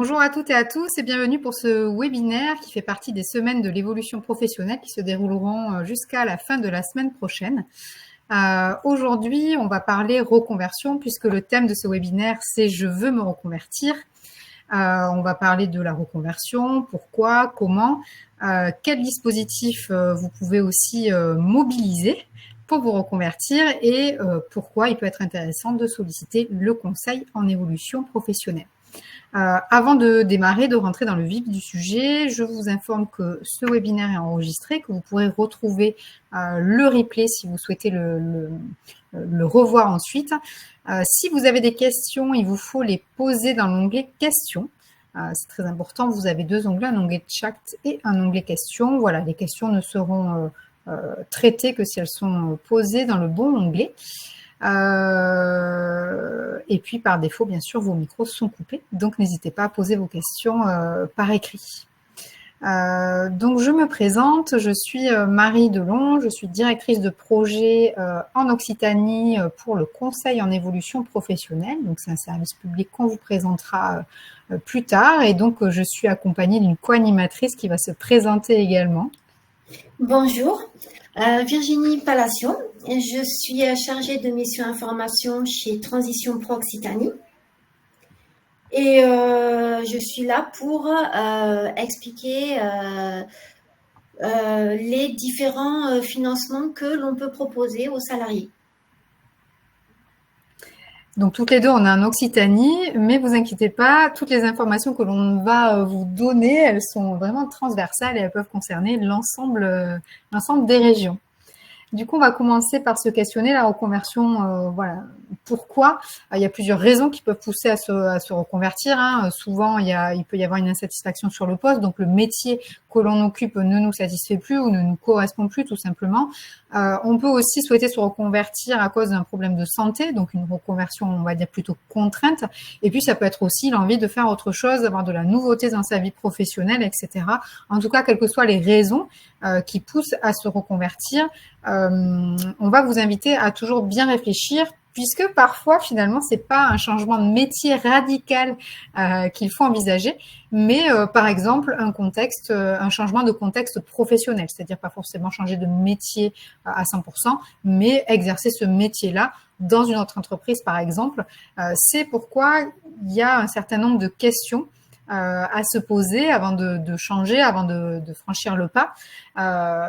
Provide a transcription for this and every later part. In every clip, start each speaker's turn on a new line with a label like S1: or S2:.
S1: Bonjour à toutes et à tous et bienvenue pour ce webinaire qui fait partie des semaines de l'évolution professionnelle qui se dérouleront jusqu'à la fin de la semaine prochaine. Aujourd'hui, on va parler reconversion puisque le thème de ce webinaire, c'est « Je veux me reconvertir ». On va parler de la reconversion, pourquoi, comment, quel dispositif vous pouvez aussi mobiliser pour vous reconvertir et pourquoi il peut être intéressant de solliciter le conseil en évolution professionnelle. Avant de démarrer, de rentrer dans le vif du sujet, je vous informe que ce webinaire est enregistré, que vous pourrez retrouver le replay si vous souhaitez le revoir ensuite. Si vous avez des questions, il vous faut les poser dans l'onglet questions. C'est très important, vous avez deux onglets, un onglet chat et un onglet questions. Voilà, les questions ne seront traitées que si elles sont posées dans le bon onglet. Et puis, par défaut, bien sûr, vos micros sont coupés. Donc, n'hésitez pas à poser vos questions par écrit. Donc, je me présente. Je suis Marie Delon. Je suis directrice de projet en Occitanie pour le conseil en évolution professionnelle. Donc, c'est un service public qu'on vous présentera plus tard. Et donc, je suis accompagnée d'une co-animatrice qui va se présenter également.
S2: Bonjour, Virginie Palacio. Je suis chargée de mission information chez Transition Pro Occitanie. Et je suis là pour expliquer les différents financements que l'on peut proposer aux salariés.
S1: Donc, toutes les deux, on est en Occitanie, mais vous inquiétez pas, toutes les informations que l'on va vous donner, elles sont vraiment transversales et elles peuvent concerner l'ensemble des régions. Du coup, on va commencer par se questionner la reconversion. Voilà, pourquoi? Il y a plusieurs raisons qui peuvent pousser à se reconvertir. Souvent, il peut y avoir une insatisfaction sur le poste, donc le métier que l'on occupe ne nous satisfait plus ou ne nous correspond plus, tout simplement. On peut aussi souhaiter se reconvertir à cause d'un problème de santé, donc une reconversion, on va dire, plutôt contrainte. Et puis, ça peut être aussi l'envie de faire autre chose, d'avoir de la nouveauté dans sa vie professionnelle, etc. En tout cas, quelles que soient les raisons qui poussent à se reconvertir, on va vous inviter à toujours bien réfléchir, puisque parfois, finalement, c'est pas un changement de métier radical qu'il faut envisager, mais par exemple, un changement de contexte professionnel, c'est-à-dire pas forcément changer de métier à 100%, mais exercer ce métier-là dans une autre entreprise, par exemple. C'est pourquoi il y a un certain nombre de questions à se poser avant de changer, avant de franchir le pas.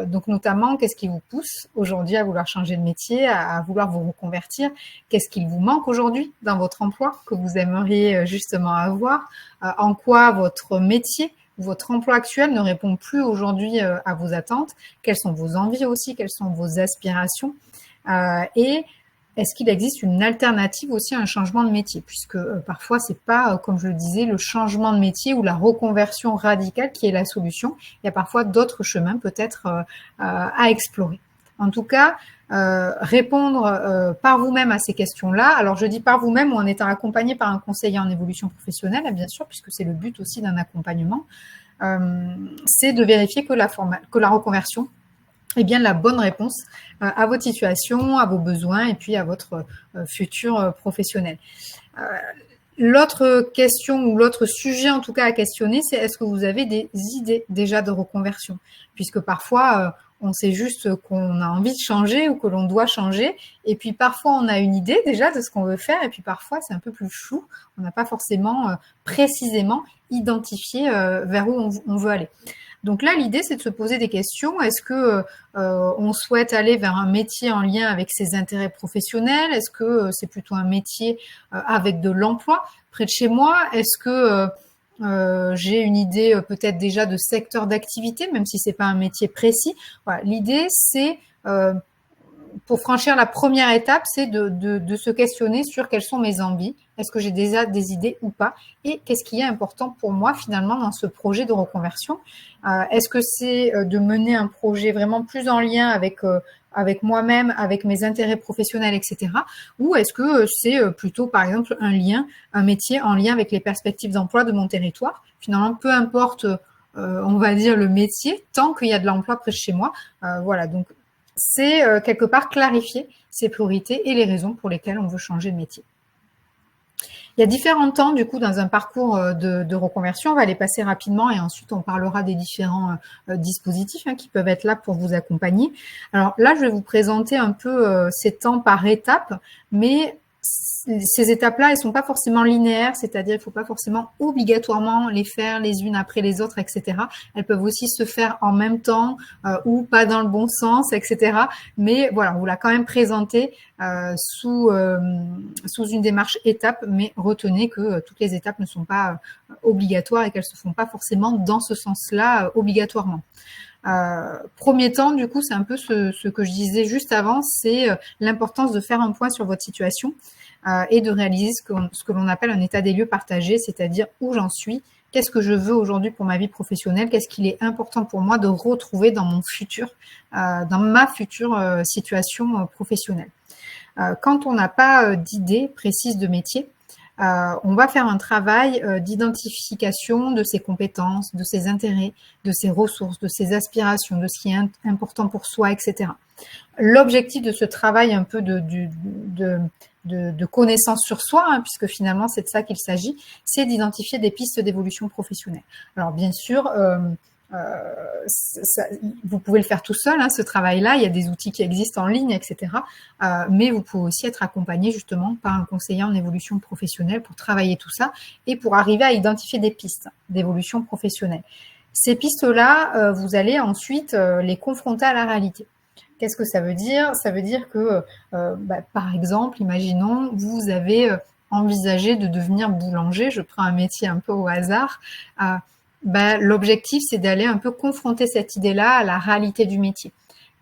S1: Donc notamment, qu'est-ce qui vous pousse aujourd'hui à vouloir changer de métier, à vouloir vous reconvertir? Qu'est-ce qu'il vous manque aujourd'hui dans votre emploi que vous aimeriez justement avoir? En quoi votre métier, votre emploi actuel ne répond plus aujourd'hui à vos attentes? Quelles sont vos envies aussi? Quelles sont vos aspirations? Et est-ce qu'il existe une alternative aussi à un changement de métier? Puisque parfois, c'est pas, comme je le disais, le changement de métier ou la reconversion radicale qui est la solution. Il y a parfois d'autres chemins peut-être à explorer. En tout cas, répondre par vous-même à ces questions-là. Alors, je dis par vous-même ou en étant accompagné par un conseiller en évolution professionnelle, bien sûr, puisque c'est le but aussi d'un accompagnement, c'est de vérifier que la reconversion est bien la bonne réponse à votre situation, à vos besoins et puis à votre futur professionnel. L'autre question ou l'autre sujet en tout cas à questionner, c'est est-ce que vous avez des idées déjà de reconversion? Puisque parfois, on sait juste qu'on a envie de changer ou que l'on doit changer. Et puis parfois, on a une idée déjà de ce qu'on veut faire. Et puis parfois, c'est un peu plus flou. On n'a pas forcément précisément identifié vers où on veut aller. Donc là, l'idée, c'est de se poser des questions. Est-ce que on souhaite aller vers un métier en lien avec ses intérêts professionnels? Est-ce que c'est plutôt un métier avec de l'emploi près de chez moi? Est-ce que j'ai une idée peut-être déjà de secteur d'activité, même si c'est pas un métier précis? Voilà, l'idée, c'est pour franchir la première étape, c'est de se questionner sur quelles sont mes envies, est-ce que j'ai déjà des idées ou pas, et qu'est-ce qui est important pour moi finalement dans ce projet de reconversion. Est-ce que c'est de mener un projet vraiment plus en lien avec moi-même, avec mes intérêts professionnels, etc. Ou est-ce que c'est plutôt, par exemple, un métier en lien avec les perspectives d'emploi de mon territoire? Finalement, peu importe, on va dire, le métier, tant qu'il y a de l'emploi près de chez moi. Voilà, donc c'est quelque part clarifier ses priorités et les raisons pour lesquelles on veut changer de métier. Il y a différents temps, du coup, dans un parcours de reconversion. On va les passer rapidement et ensuite on parlera des différents dispositifs qui peuvent être là pour vous accompagner. Alors là, je vais vous présenter un peu ces temps par étapes, mais ces étapes-là, elles sont pas forcément linéaires, c'est-à-dire il faut pas forcément obligatoirement les faire les unes après les autres, etc. Elles peuvent aussi se faire en même temps ou pas dans le bon sens, etc. Mais voilà, on vous l'a quand même présenté sous une démarche étape, mais retenez que toutes les étapes ne sont pas obligatoires et qu'elles se font pas forcément dans ce sens-là obligatoirement. Premier temps, du coup, c'est un peu ce que je disais juste avant, c'est l'importance de faire un point sur votre situation et de réaliser ce que l'on appelle un état des lieux partagé, c'est-à-dire où j'en suis, qu'est-ce que je veux aujourd'hui pour ma vie professionnelle, qu'est-ce qu'il est important pour moi de retrouver dans mon futur, dans ma future situation professionnelle. Quand on n'a pas d'idée précise de métier, on va faire un travail d'identification de ses compétences, de ses intérêts, de ses ressources, de ses aspirations, de ce qui est important pour soi, etc. L'objectif de ce travail un peu de connaissance sur soi, puisque finalement c'est de ça qu'il s'agit, c'est d'identifier des pistes d'évolution professionnelle. Alors bien sûr, vous pouvez le faire tout seul, ce travail-là, il y a des outils qui existent en ligne, etc. Mais vous pouvez aussi être accompagné justement par un conseiller en évolution professionnelle pour travailler tout ça et pour arriver à identifier des pistes d'évolution professionnelle. Ces pistes-là, vous allez ensuite les confronter à la réalité. Qu'est-ce que ça veut dire? Ça veut dire que, par exemple, imaginons, vous avez envisagé de devenir boulanger, je prends un métier un peu au hasard, l'objectif, c'est d'aller un peu confronter cette idée-là à la réalité du métier.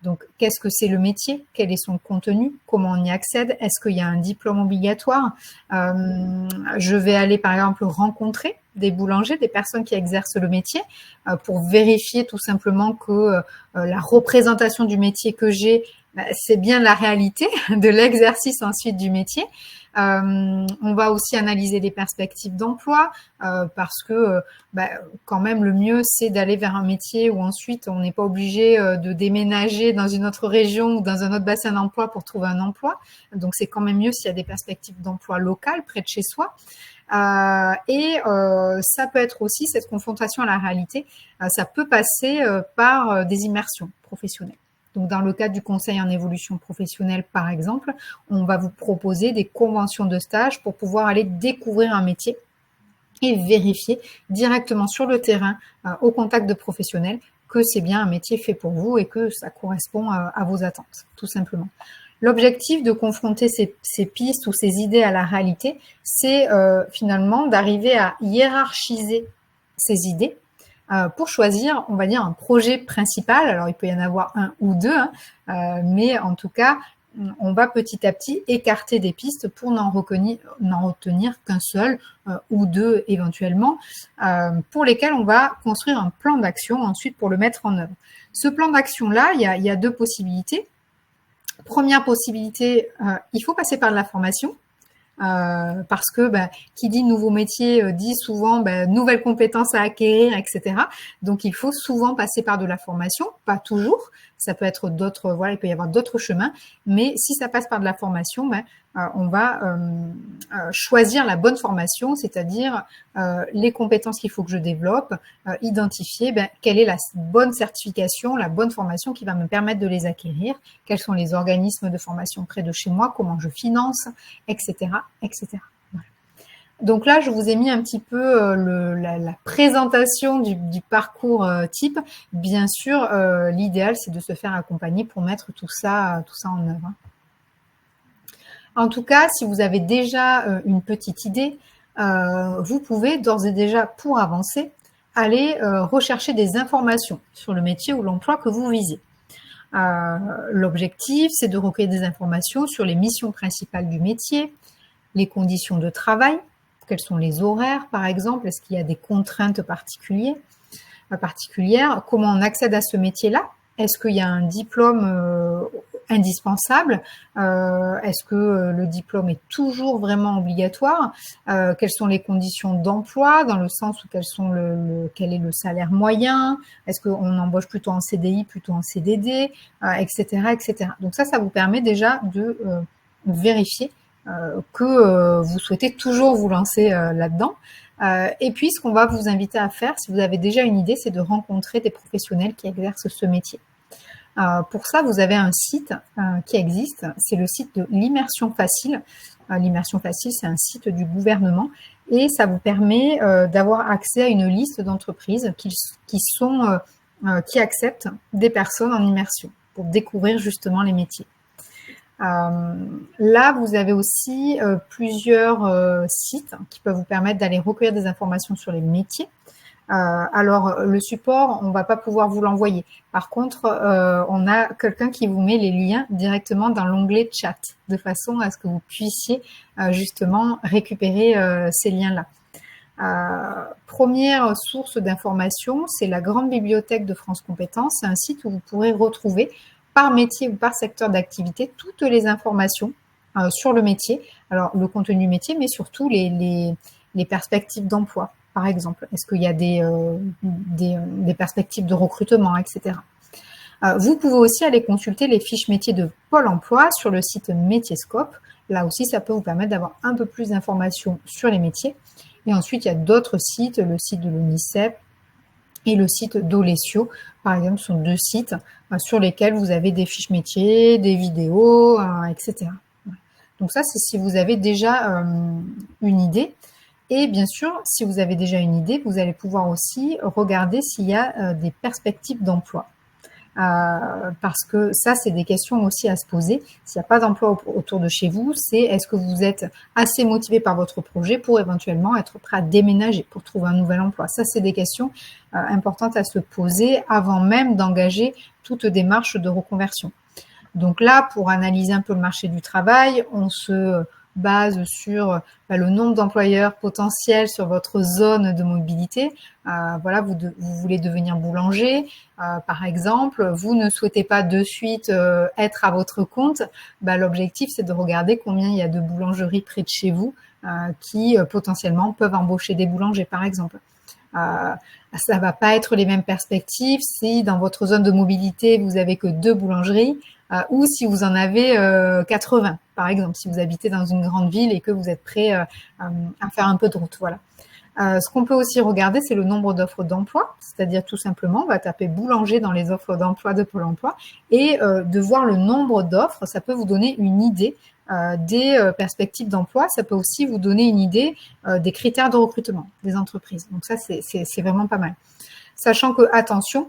S1: Donc, qu'est-ce que c'est le métier? Quel est son contenu? Comment on y accède? Est-ce qu'il y a un diplôme obligatoire? Je vais aller, par exemple, rencontrer des boulangers, des personnes qui exercent le métier, pour vérifier tout simplement que la représentation du métier que j'ai, c'est bien la réalité de l'exercice ensuite du métier. On va aussi analyser les perspectives d'emploi parce que quand même le mieux c'est d'aller vers un métier où ensuite on n'est pas obligé de déménager dans une autre région ou dans un autre bassin d'emploi pour trouver un emploi. Donc c'est quand même mieux s'il y a des perspectives d'emploi locales près de chez soi. Ça peut être aussi cette confrontation à la réalité, ça peut passer par des immersions professionnelles. Donc, dans le cadre du conseil en évolution professionnelle, par exemple, on va vous proposer des conventions de stage pour pouvoir aller découvrir un métier et vérifier directement sur le terrain, au contact de professionnels, que c'est bien un métier fait pour vous et que ça correspond à vos attentes, tout simplement. L'objectif de confronter ces pistes ou ces idées à la réalité, c'est finalement d'arriver à hiérarchiser ces idées pour choisir, on va dire, un projet principal. Alors, il peut y en avoir un ou deux, mais en tout cas, on va petit à petit écarter des pistes pour n'en retenir qu'un seul ou deux éventuellement, pour lesquels on va construire un plan d'action ensuite pour le mettre en œuvre. Ce plan d'action-là, il y a deux possibilités. Première possibilité, il faut passer par de la formation. Parce que qui dit nouveau métier dit souvent nouvelles compétences à acquérir, etc. Donc il faut souvent passer par de la formation, pas toujours. Ça peut être d'autres, voilà, il peut y avoir d'autres chemins, mais si ça passe par de la formation, on va choisir la bonne formation, c'est-à-dire les compétences qu'il faut que je développe, identifier quelle est la bonne certification, la bonne formation qui va me permettre de les acquérir, quels sont les organismes de formation près de chez moi, comment je finance, etc., etc. Voilà. Donc là, je vous ai mis un petit peu la présentation du parcours type. Bien sûr, l'idéal, c'est de se faire accompagner pour mettre tout ça en œuvre. En tout cas, si vous avez déjà une petite idée, vous pouvez d'ores et déjà, pour avancer, aller rechercher des informations sur le métier ou l'emploi que vous visez. L'objectif, c'est de recueillir des informations sur les missions principales du métier, les conditions de travail, quels sont les horaires par exemple, est-ce qu'il y a des contraintes particulières, comment on accède à ce métier-là, est-ce qu'il y a un diplôme indispensable, est-ce que le diplôme est toujours vraiment obligatoire, quelles sont les conditions d'emploi dans le sens où quel est le salaire moyen, est-ce qu'on embauche plutôt en CDI, plutôt en CDD, etc., etc. Donc ça vous permet déjà de vérifier que vous souhaitez toujours vous lancer là-dedans. Et puis, ce qu'on va vous inviter à faire, si vous avez déjà une idée, c'est de rencontrer des professionnels qui exercent ce métier. Pour ça, vous avez un site qui existe, c'est le site de l'Immersion Facile. L'Immersion Facile, c'est un site du gouvernement et ça vous permet d'avoir accès à une liste d'entreprises qui acceptent des personnes en immersion pour découvrir justement les métiers. Là, vous avez aussi plusieurs sites qui peuvent vous permettre d'aller recueillir des informations sur les métiers. Alors, le support, on ne va pas pouvoir vous l'envoyer. Par contre, on a quelqu'un qui vous met les liens directement dans l'onglet chat, de façon à ce que vous puissiez justement récupérer ces liens-là. Première source d'information, c'est la Grande Bibliothèque de France Compétences. C'est un site où vous pourrez retrouver par métier ou par secteur d'activité toutes les informations sur le métier. Alors, le contenu métier, mais surtout les perspectives d'emploi. Par exemple, est-ce qu'il y a des perspectives de recrutement, etc. Vous pouvez aussi aller consulter les fiches métiers de Pôle emploi sur le site Métiescope. Là aussi, ça peut vous permettre d'avoir un peu plus d'informations sur les métiers. Et ensuite, il y a d'autres sites, le site de l'UNICEF et le site d'Olesio, par exemple, sont deux sites sur lesquels vous avez des fiches métiers, des vidéos, etc. Donc ça, c'est si vous avez déjà une idée. Et bien sûr, si vous avez déjà une idée, vous allez pouvoir aussi regarder s'il y a des perspectives d'emploi. Parce que ça, c'est des questions aussi à se poser. S'il n'y a pas d'emploi autour de chez vous, c'est est-ce que vous êtes assez motivé par votre projet pour éventuellement être prêt à déménager pour trouver un nouvel emploi. Ça, c'est des questions importantes à se poser avant même d'engager toute démarche de reconversion. Donc là, pour analyser un peu le marché du travail, on se base sur le nombre d'employeurs potentiels sur votre zone de mobilité. Voilà, vous voulez devenir boulanger, par exemple, vous ne souhaitez pas de suite être à votre compte. L'objectif, c'est de regarder combien il y a de boulangeries près de chez vous qui potentiellement peuvent embaucher des boulangers, par exemple. Ça va pas être les mêmes perspectives si dans votre zone de mobilité, vous avez que 2 boulangeries ou si vous en avez 80, par exemple, si vous habitez dans une grande ville et que vous êtes prêt à faire un peu de route. Voilà. Ce qu'on peut aussi regarder, c'est le nombre d'offres d'emploi, c'est-à-dire tout simplement, on va taper boulanger dans les offres d'emploi de Pôle emploi et de voir le nombre d'offres, ça peut vous donner une idée des perspectives d'emploi, ça peut aussi vous donner une idée des critères de recrutement des entreprises. Donc ça, c'est vraiment pas mal. Sachant que, attention,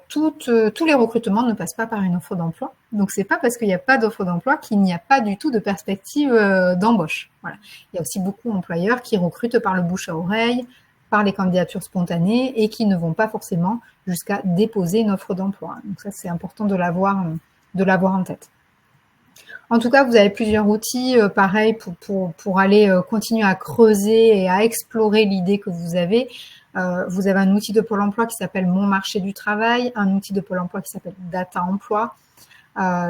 S1: tous les recrutements ne passent pas par une offre d'emploi. Donc, c'est pas parce qu'il n'y a pas d'offre d'emploi qu'il n'y a pas du tout de perspective d'embauche. Voilà. Il y a aussi beaucoup d'employeurs qui recrutent par le bouche à oreille, par les candidatures spontanées et qui ne vont pas forcément jusqu'à déposer une offre d'emploi. Donc ça, c'est important de l'avoir en tête. En tout cas, vous avez plusieurs outils, pareil, pour aller continuer à creuser et à explorer l'idée que vous avez. Vous avez un outil de Pôle emploi qui s'appelle Mon marché du travail, un outil de Pôle emploi qui s'appelle Data emploi.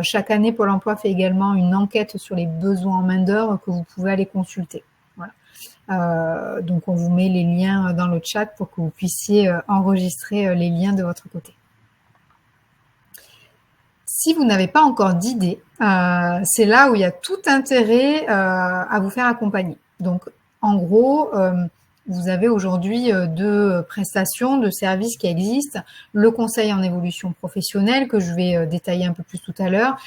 S1: Chaque année, Pôle emploi fait également une enquête sur les besoins en main-d'œuvre que vous pouvez aller consulter. Voilà. Donc, on vous met les liens dans le chat pour que vous puissiez enregistrer les liens de votre côté. Si vous n'avez pas encore d'idée, c'est là où il y a tout intérêt à vous faire accompagner. Donc, en gros, vous avez aujourd'hui 2 prestations de services qui existent. Le conseil en évolution professionnelle, que je vais détailler un peu plus tout à l'heure,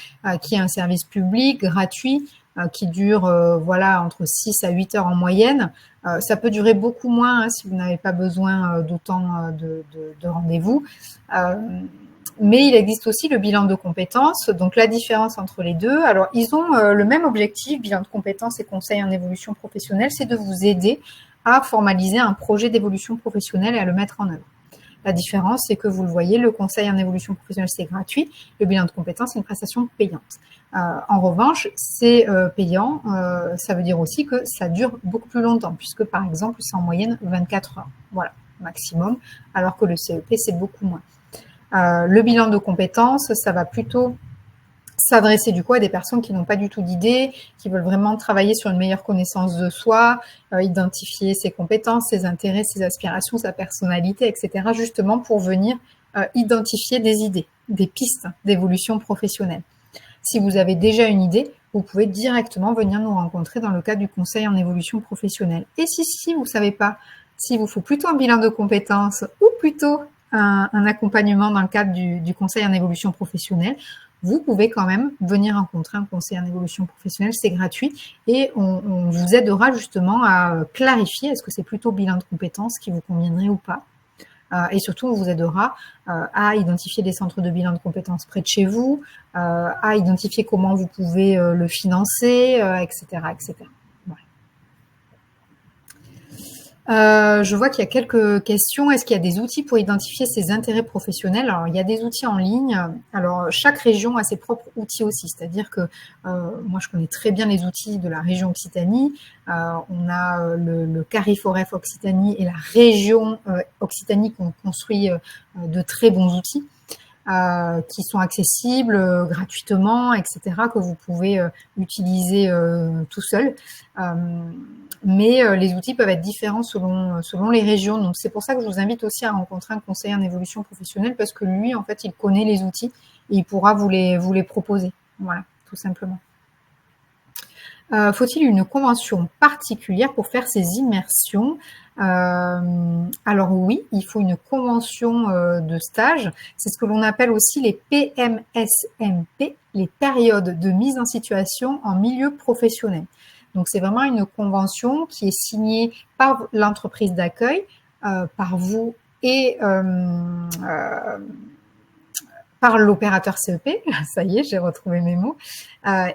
S1: qui est un service public gratuit qui dure entre 6 à 8 heures en moyenne. Ça peut durer beaucoup moins si vous n'avez pas besoin d'autant de rendez-vous. Mais il existe aussi le bilan de compétences. Donc, la différence entre les deux, alors ils ont le même objectif, bilan de compétences et conseil en évolution professionnelle, c'est de vous aider à formaliser un projet d'évolution professionnelle et à le mettre en œuvre. La différence, c'est que vous le voyez, le conseil en évolution professionnelle, c'est gratuit. Le bilan de compétences, c'est une prestation payante. En revanche, c'est payant. Ça veut dire aussi que ça dure beaucoup plus longtemps, puisque, par exemple, c'est en moyenne 24 heures. Voilà, maximum, alors que le CEP, c'est beaucoup moins. Le bilan de compétences, ça va plutôt s'adresser du coup à des personnes qui n'ont pas du tout d'idée, qui veulent vraiment travailler sur une meilleure connaissance de soi, identifier ses compétences, ses intérêts, ses aspirations, sa personnalité, etc. justement pour venir identifier des idées, des pistes d'évolution professionnelle. Si vous avez déjà une idée, vous pouvez directement venir nous rencontrer dans le cadre du conseil en évolution professionnelle. Et si vous ne savez pas s'il vous faut plutôt un bilan de compétences ou plutôt un accompagnement dans le cadre du conseil en évolution professionnelle, vous pouvez quand même venir rencontrer un conseiller en évolution professionnelle, c'est gratuit et on vous aidera justement à clarifier est-ce que c'est plutôt bilan de compétences qui vous conviendrait ou pas. Et surtout, on vous aidera à identifier des centres de bilan de compétences près de chez vous, à identifier comment vous pouvez le financer, etc., etc. Je vois qu'il y a quelques questions. Est-ce qu'il y a des outils pour identifier ses intérêts professionnels? Alors, il y a des outils en ligne. Alors, chaque région a ses propres outils aussi. C'est-à-dire que moi, je connais très bien les outils de la région Occitanie. On a le Cariforef Occitanie et la région Occitanie qui ont construit de très bons outils. Qui sont accessibles gratuitement, etc., que vous pouvez utiliser tout seul. Mais les outils peuvent être différents selon les régions. Donc, c'est pour ça que je vous invite aussi à rencontrer un conseiller en évolution professionnelle parce que lui, en fait, il connaît les outils et il pourra vous les proposer. Voilà, tout simplement. Faut-il une convention particulière pour faire ces immersions? Alors oui, il faut une convention de stage. C'est ce que l'on appelle aussi les PMSMP, les périodes de mise en situation en milieu professionnel. Donc c'est vraiment une convention qui est signée par l'entreprise d'accueil, par vous et par l'opérateur CEP, ça y est, j'ai retrouvé mes mots,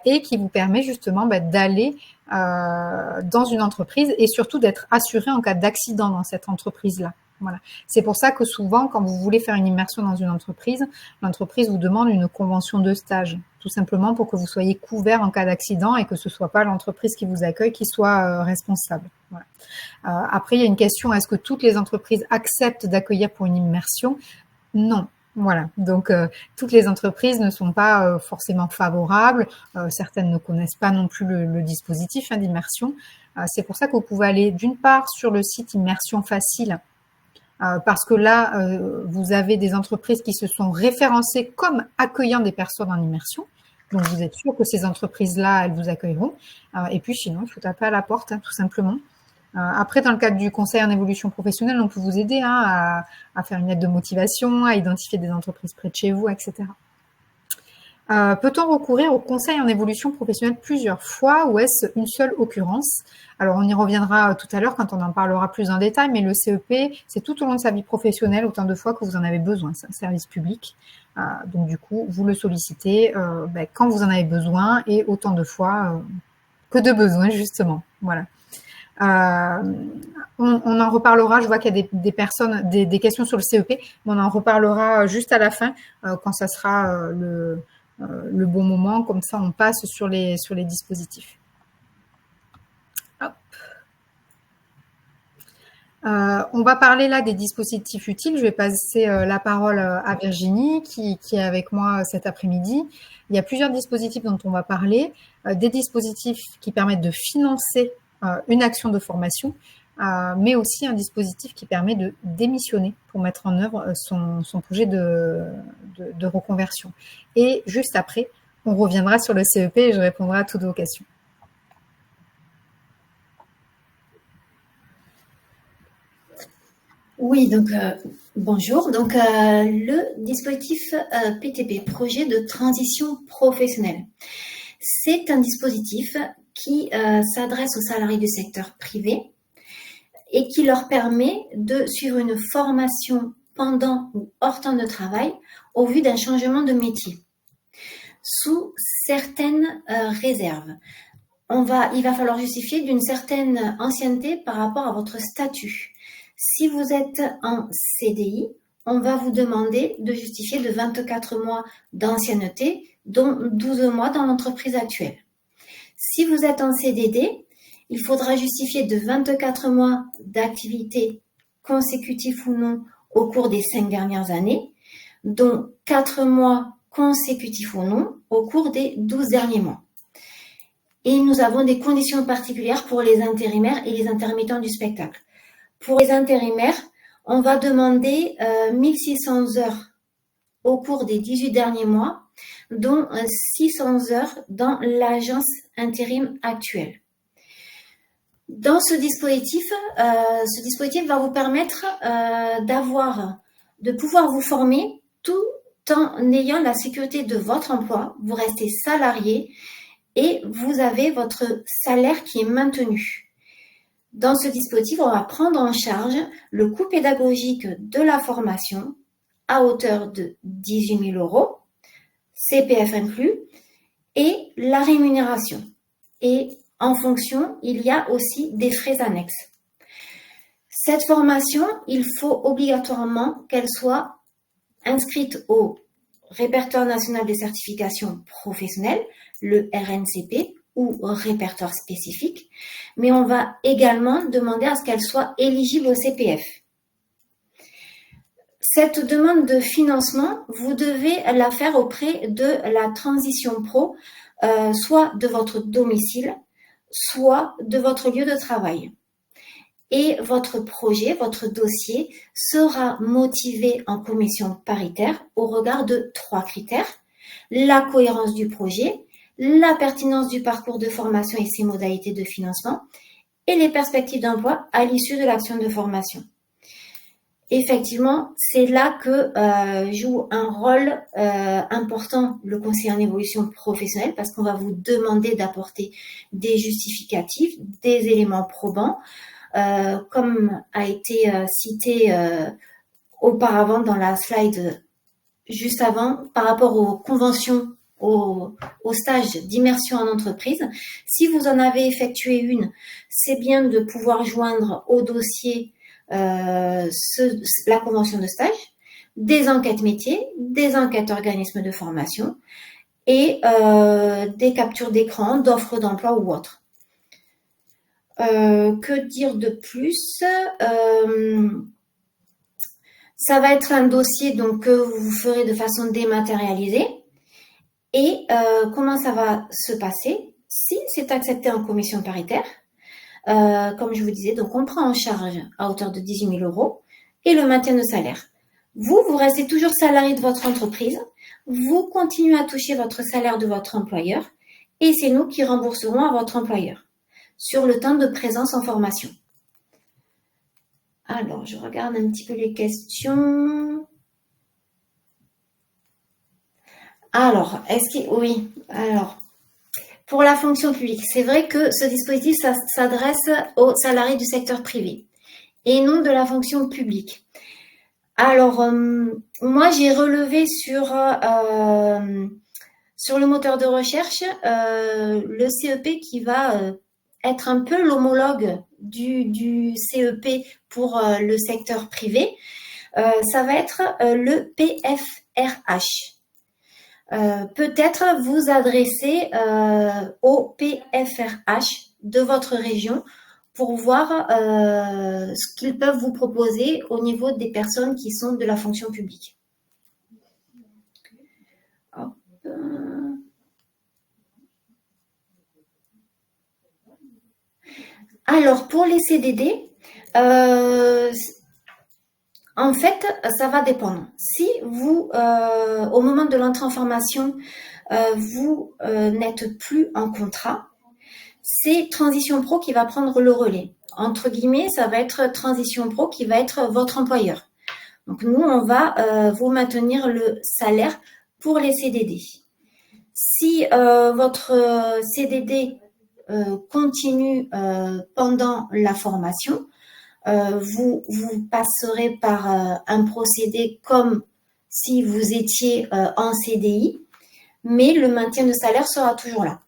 S1: et qui vous permet justement d'aller dans une entreprise et surtout d'être assuré en cas d'accident dans cette entreprise-là. Voilà. C'est pour ça que souvent, quand vous voulez faire une immersion dans une entreprise, l'entreprise vous demande une convention de stage, tout simplement pour que vous soyez couvert en cas d'accident et que ce ne soit pas l'entreprise qui vous accueille qui soit responsable. Voilà. Après, il y a une question, est-ce que toutes les entreprises acceptent d'accueillir pour une immersion? Non. Voilà, donc toutes les entreprises ne sont pas forcément favorables, certaines ne connaissent pas non plus le dispositif d'immersion. C'est pour ça que vous pouvez aller d'une part sur le site Immersion Facile, parce que là, vous avez des entreprises qui se sont référencées comme accueillant des personnes en immersion. Donc, vous êtes sûr que ces entreprises-là, elles vous accueilleront. Et puis, sinon, il faut taper à la porte, tout simplement. Après, dans le cadre du conseil en évolution professionnelle, on peut vous aider à faire une lettre de motivation, à identifier des entreprises près de chez vous, etc. Peut-on recourir au conseil en évolution professionnelle plusieurs fois ou est-ce une seule occurrence? Alors, on y reviendra tout à l'heure quand on en parlera plus en détail, mais le CEP, c'est tout au long de sa vie professionnelle, autant de fois que vous en avez besoin. C'est un service public. Donc, du coup, vous le sollicitez quand vous en avez besoin et autant de fois que de besoin, justement. Voilà. On en reparlera, je vois qu'il y a des questions sur le CEP, mais on en reparlera juste à la fin quand ça sera le bon moment, comme ça on passe sur les dispositifs. Hop. On va parler là des dispositifs utiles. Je vais passer la parole à Virginie qui est avec moi cet après-midi. Il y a plusieurs dispositifs dont on va parler, des dispositifs qui permettent de financer une action de formation, mais aussi un dispositif qui permet de démissionner pour mettre en œuvre son projet de reconversion. Et juste après, on reviendra sur le CEP et je répondrai à toutes vos questions.
S2: Oui, donc bonjour. Donc le dispositif PTP, projet de transition professionnelle, c'est un dispositif qui s'adresse aux salariés du secteur privé et qui leur permet de suivre une formation pendant ou hors temps de travail au vu d'un changement de métier, sous certaines réserves. Il va falloir justifier d'une certaine ancienneté par rapport à votre statut. Si vous êtes en CDI, on va vous demander de justifier de 24 mois d'ancienneté, dont 12 mois dans l'entreprise actuelle. Si vous êtes en CDD, il faudra justifier de 24 mois d'activité consécutifs ou non au cours des 5 dernières années, dont 4 mois consécutifs ou non au cours des 12 derniers mois. Et nous avons des conditions particulières pour les intérimaires et les intermittents du spectacle. Pour les intérimaires, on va demander 1600 heures au cours des 18 derniers mois dont 611 heures dans l'agence intérim actuelle. Dans ce dispositif va vous permettre de pouvoir vous former tout en ayant la sécurité de votre emploi. Vous restez salarié et vous avez votre salaire qui est maintenu. Dans ce dispositif, on va prendre en charge le coût pédagogique de la formation à hauteur de 18 000 euros, CPF inclus, et la rémunération. Et en fonction, il y a aussi des frais annexes. Cette formation, il faut obligatoirement qu'elle soit inscrite au répertoire national des certifications professionnelles, le RNCP, ou répertoire spécifique, mais on va également demander à ce qu'elle soit éligible au CPF. Cette demande de financement, vous devez la faire auprès de la Transition Pro, soit de votre domicile, soit de votre lieu de travail. Et votre projet, votre dossier sera motivé en commission paritaire au regard de 3 critères: la cohérence du projet, la pertinence du parcours de formation et ses modalités de financement, et les perspectives d'emploi à l'issue de l'action de formation. Effectivement, c'est là que joue un rôle important le conseiller en évolution professionnelle, parce qu'on va vous demander d'apporter des justificatifs, des éléments probants, comme a été cité auparavant dans la slide juste avant, par rapport aux conventions, au stage d'immersion en entreprise. Si vous en avez effectué une, c'est bien de pouvoir joindre au dossier la convention de stage, des enquêtes métiers, des enquêtes organismes de formation et des captures d'écran d'offres d'emploi ou autres. Que dire de plus? Ça va être un dossier donc, que vous ferez de façon dématérialisée. Et comment ça va se passer? Si c'est accepté en commission paritaire, comme je vous disais, donc on prend en charge à hauteur de 18 000 euros et le maintien de salaire. Vous restez toujours salarié de votre entreprise, vous continuez à toucher votre salaire de votre employeur et c'est nous qui rembourserons à votre employeur sur le temps de présence en formation. Alors, je regarde un petit peu les questions. Alors, oui, alors, pour la fonction publique, c'est vrai que ce dispositif s'adresse aux salariés du secteur privé et non de la fonction publique. Alors, moi, j'ai relevé sur le moteur de recherche le CEP qui va être un peu l'homologue du CEP pour le secteur privé. Ça va être le PFRH. Peut-être vous adresser au PFRH de votre région pour voir ce qu'ils peuvent vous proposer au niveau des personnes qui sont de la fonction publique. Hop. Alors, pour les CDD, en fait, ça va dépendre. Si vous, au moment de l'entrée en formation, vous n'êtes plus en contrat, c'est Transition Pro qui va prendre le relais. Entre guillemets, ça va être Transition Pro qui va être votre employeur. Donc, nous, on va vous maintenir le salaire pour les CDD. Si votre CDD continue pendant la formation, vous passerez par un procédé comme si vous étiez en CDI, mais le maintien de salaire sera toujours là.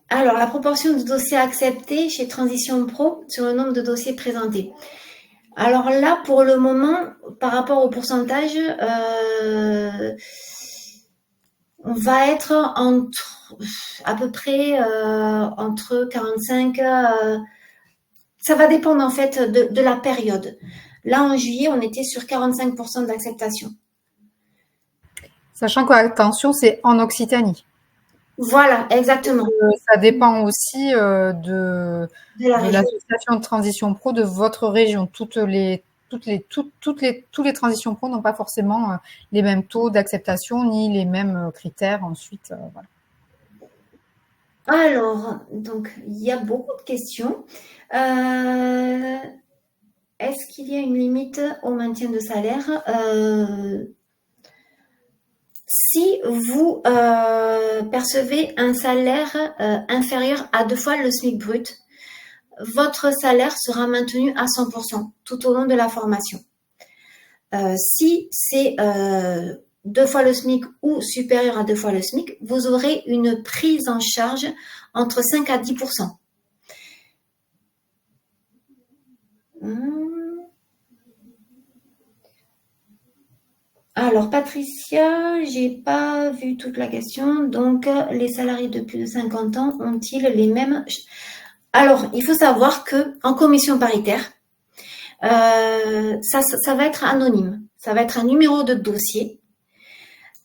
S2: Alors, la proportion de dossiers acceptés chez Transition Pro sur le nombre de dossiers présentés. Alors là, pour le moment, par rapport au pourcentage, on va être à peu près entre 45, ça va dépendre en fait de la période. Là, en juillet, on était sur 45% d'acceptation.
S1: Sachant que, attention, c'est en Occitanie.
S2: Voilà, exactement.
S1: Ça dépend aussi de l'association de Transition Pro de votre région. Toutes les tous les transitions pro n'ont pas forcément les mêmes taux d'acceptation ni les mêmes critères ensuite. Voilà.
S2: Alors, donc, il y a beaucoup de questions. Est-ce qu'il y a une limite au maintien de salaire? Si vous percevez un salaire inférieur à 2 fois le SMIC brut, votre salaire sera maintenu à 100% tout au long de la formation. Si c'est 2 fois le SMIC ou supérieur à 2 fois le SMIC, vous aurez une prise en charge entre 5 à 10%. Alors, Patricia, j'ai pas vu toute la question. Donc, les salariés de plus de 50 ans ont-ils les mêmes... Alors, il faut savoir que en commission paritaire, ça va être anonyme. Ça va être un numéro de dossier.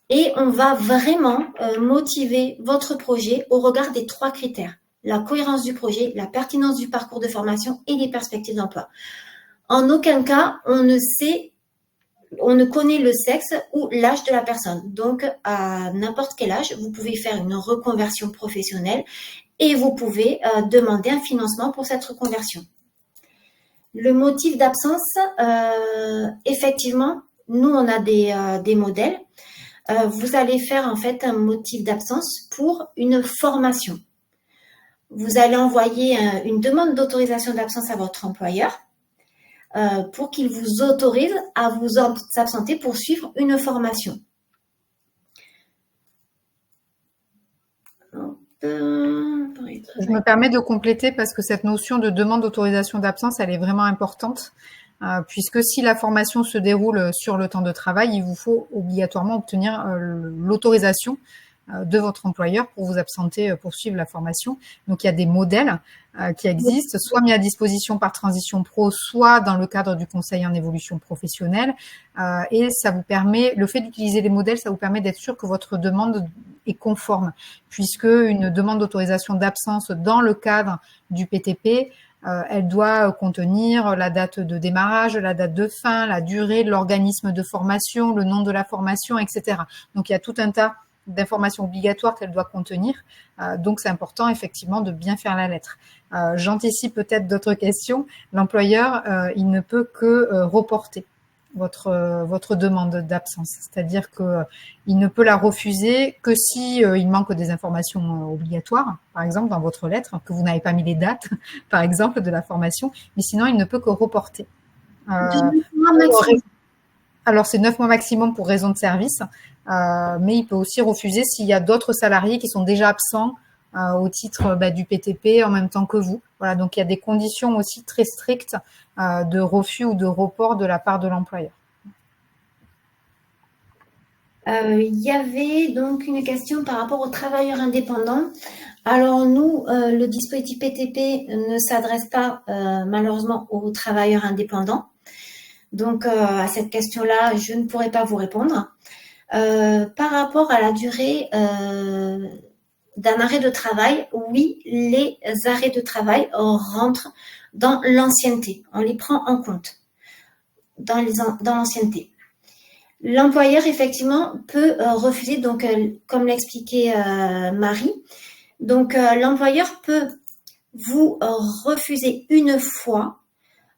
S2: Et on va vraiment motiver votre projet au regard des 3 critères. La cohérence du projet, la pertinence du parcours de formation et les perspectives d'emploi. En aucun cas, on ne connaît le sexe ou l'âge de la personne. Donc, à n'importe quel âge, vous pouvez faire une reconversion professionnelle et vous pouvez demander un financement pour cette reconversion. Le motif d'absence, effectivement, nous, on a des modèles. Vous allez faire en fait un motif d'absence pour une formation. Vous allez envoyer une demande d'autorisation d'absence à votre employeur pour qu'il vous autorise à vous absenter pour suivre une formation.
S1: Je me permets de compléter parce que cette notion de demande d'autorisation d'absence, elle est vraiment importante. Puisque si la formation se déroule sur le temps de travail, il vous faut obligatoirement obtenir l'autorisation de votre employeur pour vous absenter pour suivre la formation. Donc, il y a des modèles qui existent, soit mis à disposition par Transition Pro, soit dans le cadre du conseil en évolution professionnelle. Et ça vous permet, le fait d'utiliser les modèles, ça vous permet d'être sûr que votre demande est conforme, puisque une demande d'autorisation d'absence dans le cadre du PTP, elle doit contenir la date de démarrage, la date de fin, la durée, l'organisme de formation, le nom de la formation, etc. Donc, il y a tout un tas d'informations obligatoires qu'elle doit contenir. Donc, c'est important, effectivement, de bien faire la lettre. J'anticipe peut-être d'autres questions. L'employeur, il ne peut que reporter votre demande d'absence. C'est-à-dire qu'il ne peut la refuser que si il manque des informations obligatoires, par exemple dans votre lettre, que vous n'avez pas mis les dates, par exemple, de la formation, mais sinon il ne peut que reporter. Alors c'est 9 mois maximum pour raison de service, mais il peut aussi refuser s'il y a d'autres salariés qui sont déjà absents au titre du PTP en même temps que vous. Voilà, donc il y a des conditions aussi très strictes de refus ou de report de la part de l'employeur.
S2: Il y avait donc une question par rapport aux travailleurs indépendants. Alors nous, le dispositif PTP ne s'adresse pas malheureusement aux travailleurs indépendants. Donc à cette question-là, je ne pourrais pas vous répondre. Par rapport à la durée d'un arrêt de travail, oui, les arrêts de travail rentrent dans l'ancienneté. On les prend en compte dans l'ancienneté. L'employeur, effectivement, peut refuser, donc comme l'expliquait Marie, donc l'employeur peut vous refuser une fois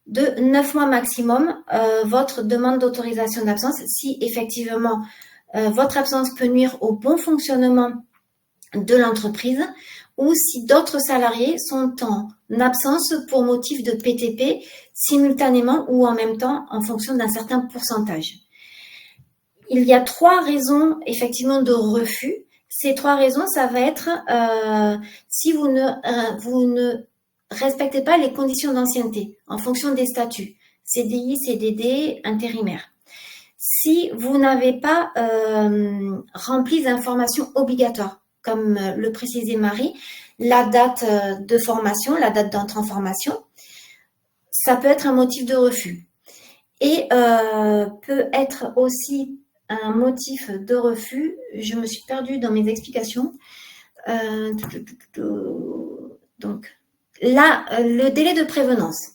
S2: de 9 mois maximum votre demande d'autorisation d'absence si effectivement votre absence peut nuire au bon fonctionnement de l'entreprise ou si d'autres salariés sont en absence pour motif de PTP simultanément ou en même temps en fonction d'un certain pourcentage. Il y a 3 raisons effectivement de refus. Ces 3 raisons, ça va être si vous ne respectez pas les conditions d'ancienneté en fonction des statuts, CDI, CDD, intérimaire. Si vous n'avez pas rempli les informations obligatoires, comme le précisait Marie, la date de formation, la date d'entrée en formation, ça peut être un motif de refus. Et peut être aussi un motif de refus, je me suis perdue dans mes explications. Donc, là, le délai de prévenance.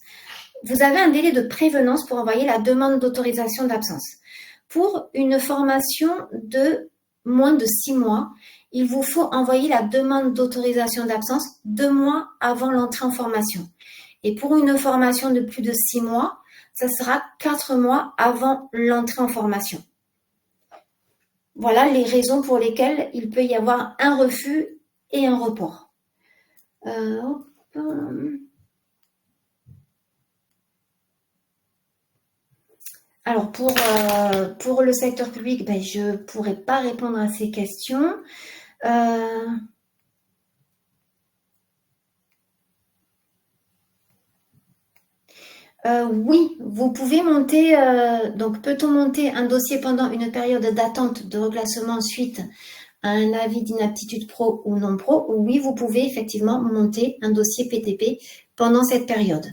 S2: vous avez un délai de prévenance pour envoyer la demande d'autorisation d'absence. Pour une formation de moins de 6 mois, il vous faut envoyer la demande d'autorisation d'absence 2 mois avant l'entrée en formation. Et pour une formation de plus de 6 mois, ça sera 4 mois avant l'entrée en formation. Voilà les raisons pour lesquelles il peut y avoir un refus et un report. Alors, pour le secteur public, ben, je ne pourrais pas répondre à ces questions. Oui, vous pouvez monter, donc peut-on monter un dossier pendant une période d'attente de reclassement suite à un avis d'inaptitude pro ou non pro? Oui, vous pouvez effectivement monter un dossier PTP pendant cette période.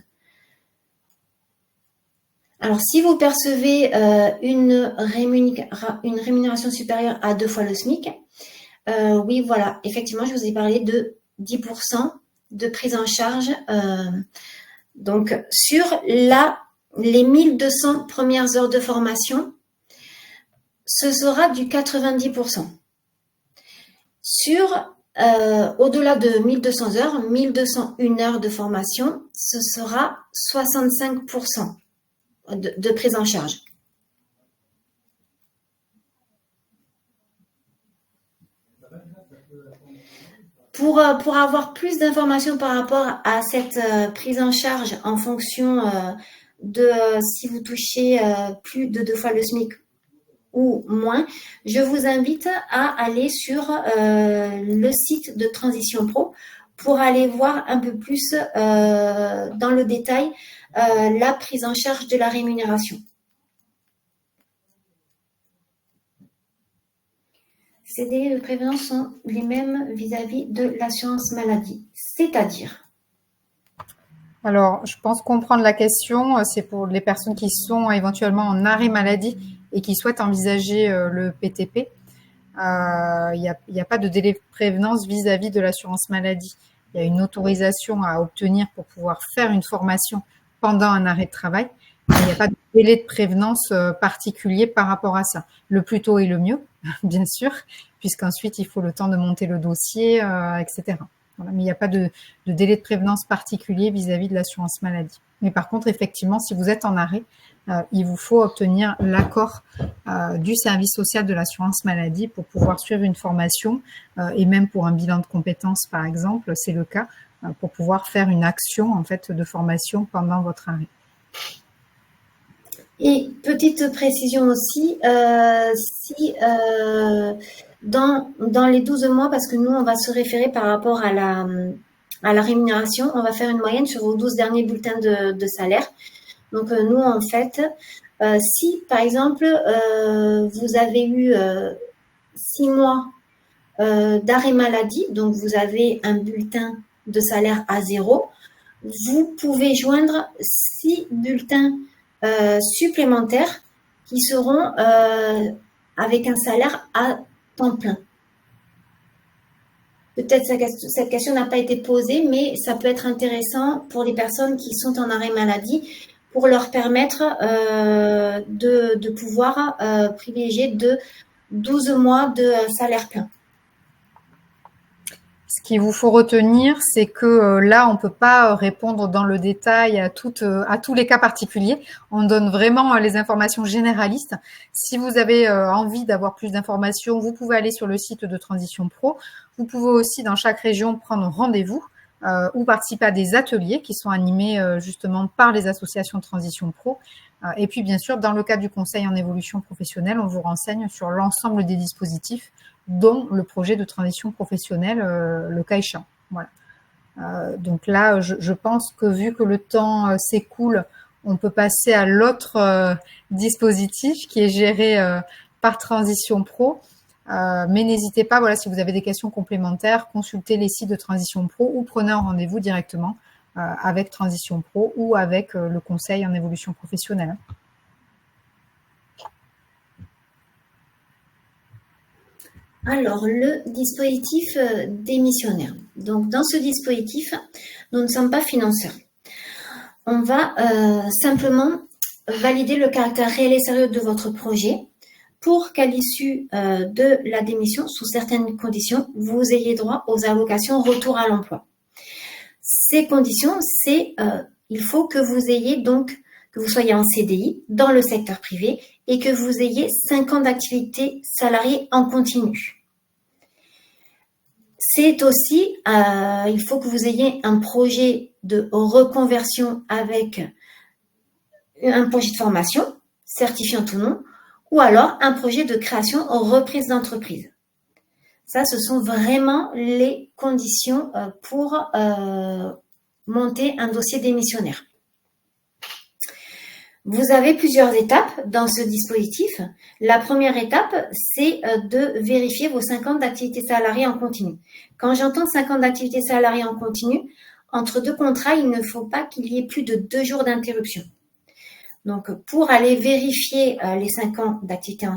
S2: Alors, si vous percevez une rémunération supérieure à 2 fois le SMIC, oui, voilà, effectivement, je vous ai parlé de 10% de prise en charge. Donc, sur les 1200 premières heures de formation, ce sera du 90%. Sur au-delà de 1200 heures, 1201 heures de formation, ce sera 65% de prise en charge. Pour avoir plus d'informations par rapport à cette prise en charge en fonction de si vous touchez plus de 2 fois le SMIC ou moins, je vous invite à aller sur le site de Transition Pro pour aller voir un peu plus dans le détail la prise en charge de la rémunération. Ces délais de prévenance sont les mêmes vis-à-vis de l'assurance maladie, c'est-à-dire?
S1: Alors, je pense comprendre la question. C'est pour les personnes qui sont éventuellement en arrêt maladie et qui souhaitent envisager le PTP. Il n'y a pas de délai de prévenance vis-à-vis de l'assurance maladie. Il y a une autorisation à obtenir pour pouvoir faire une formation pendant un arrêt de travail. Mais il n'y a pas de délai de prévenance particulier par rapport à ça. Le plus tôt est le mieux, bien sûr, puisqu'ensuite il faut le temps de monter le dossier, etc. Voilà, mais il n'y a pas de délai de prévenance particulier vis-à-vis de l'assurance maladie. Mais par contre, effectivement, si vous êtes en arrêt, il vous faut obtenir l'accord du service social de l'assurance maladie pour pouvoir suivre une formation et même pour un bilan de compétences, par exemple, c'est le cas, pour pouvoir faire une action en fait de formation pendant votre arrêt.
S2: Et petite précision aussi, si dans les 12 mois, parce que nous, on va se référer par rapport à la rémunération, on va faire une moyenne sur vos 12 derniers bulletins de salaire. Donc, nous, en fait, si, par exemple, vous avez eu 6 mois d'arrêt maladie, donc vous avez un bulletin de salaire à 0, vous pouvez joindre 6 bulletins supplémentaires qui seront avec un salaire à temps plein. Peut-être cette question n'a pas été posée, mais ça peut être intéressant pour les personnes qui sont en arrêt maladie pour leur permettre de pouvoir privilégier de 12 mois de salaire plein.
S1: Ce qu'il vous faut retenir, c'est que là, on ne peut pas répondre dans le détail à tous les cas particuliers. On donne vraiment les informations généralistes. Si vous avez envie d'avoir plus d'informations, vous pouvez aller sur le site de Transition Pro. Vous pouvez aussi, dans chaque région, prendre rendez-vous ou participer à des ateliers qui sont animés justement par les associations de Transition Pro. Et puis, bien sûr, dans le cadre du conseil en évolution professionnelle, on vous renseigne sur l'ensemble des dispositifs dont le projet de transition professionnelle, le cas échéant. Voilà. Donc là, je pense que vu que le temps s'écoule, on peut passer à l'autre dispositif qui est géré par Transition Pro. Mais n'hésitez pas, voilà, si vous avez des questions complémentaires, consultez les sites de Transition Pro ou prenez un rendez-vous directement avec Transition Pro ou avec le conseil en évolution professionnelle.
S2: Alors, le dispositif démissionnaire. Donc, dans ce dispositif, nous ne sommes pas financeurs. on va simplement valider le caractère réel et sérieux de votre projet pour qu'à l'issue de la démission, sous certaines conditions, vous ayez droit aux allocations retour à l'emploi. Ces conditions, c'est il faut que vous ayez donc, que vous soyez en CDI dans le secteur privé et que vous ayez 5 ans d'activité salariée en continu. C'est aussi, il faut que vous ayez un projet de reconversion avec un projet de formation, certifiant ou non, ou alors un projet de création en reprise d'entreprise. Ça, ce sont vraiment les conditions pour monter un dossier démissionnaire. Vous avez plusieurs étapes dans ce dispositif. La première étape, c'est de vérifier vos 5 ans d'activité salariée en continu. Quand j'entends 5 ans d'activité salariée en continu, entre 2 contrats, il ne faut pas qu'il y ait plus de 2 jours d'interruption. Donc, pour aller vérifier les 5 ans d'activité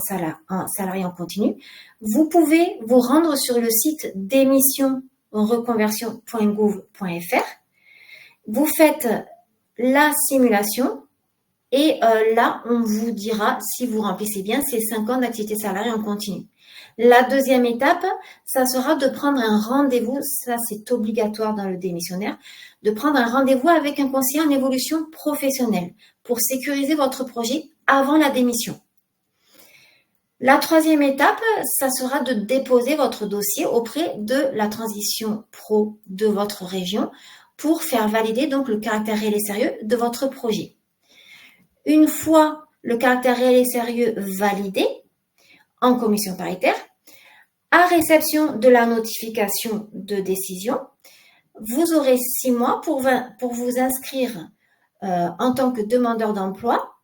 S2: salariée en continu, vous pouvez vous rendre sur le site démissionreconversion.gouv.fr. Vous faites la simulation et là, on vous dira si vous remplissez bien ces 5 ans d'activité salariée en continu. La deuxième étape, ça sera de prendre un rendez-vous, ça c'est obligatoire dans le démissionnaire, de prendre un rendez-vous avec un conseiller en évolution professionnelle pour sécuriser votre projet avant la démission. La troisième étape, ça sera de déposer votre dossier auprès de la transition pro de votre région pour faire valider donc le caractère réel et sérieux de votre projet. Une fois le caractère réel et sérieux validé en commission paritaire, à réception de la notification de décision, vous aurez 6 mois pour vous inscrire en tant que demandeur d'emploi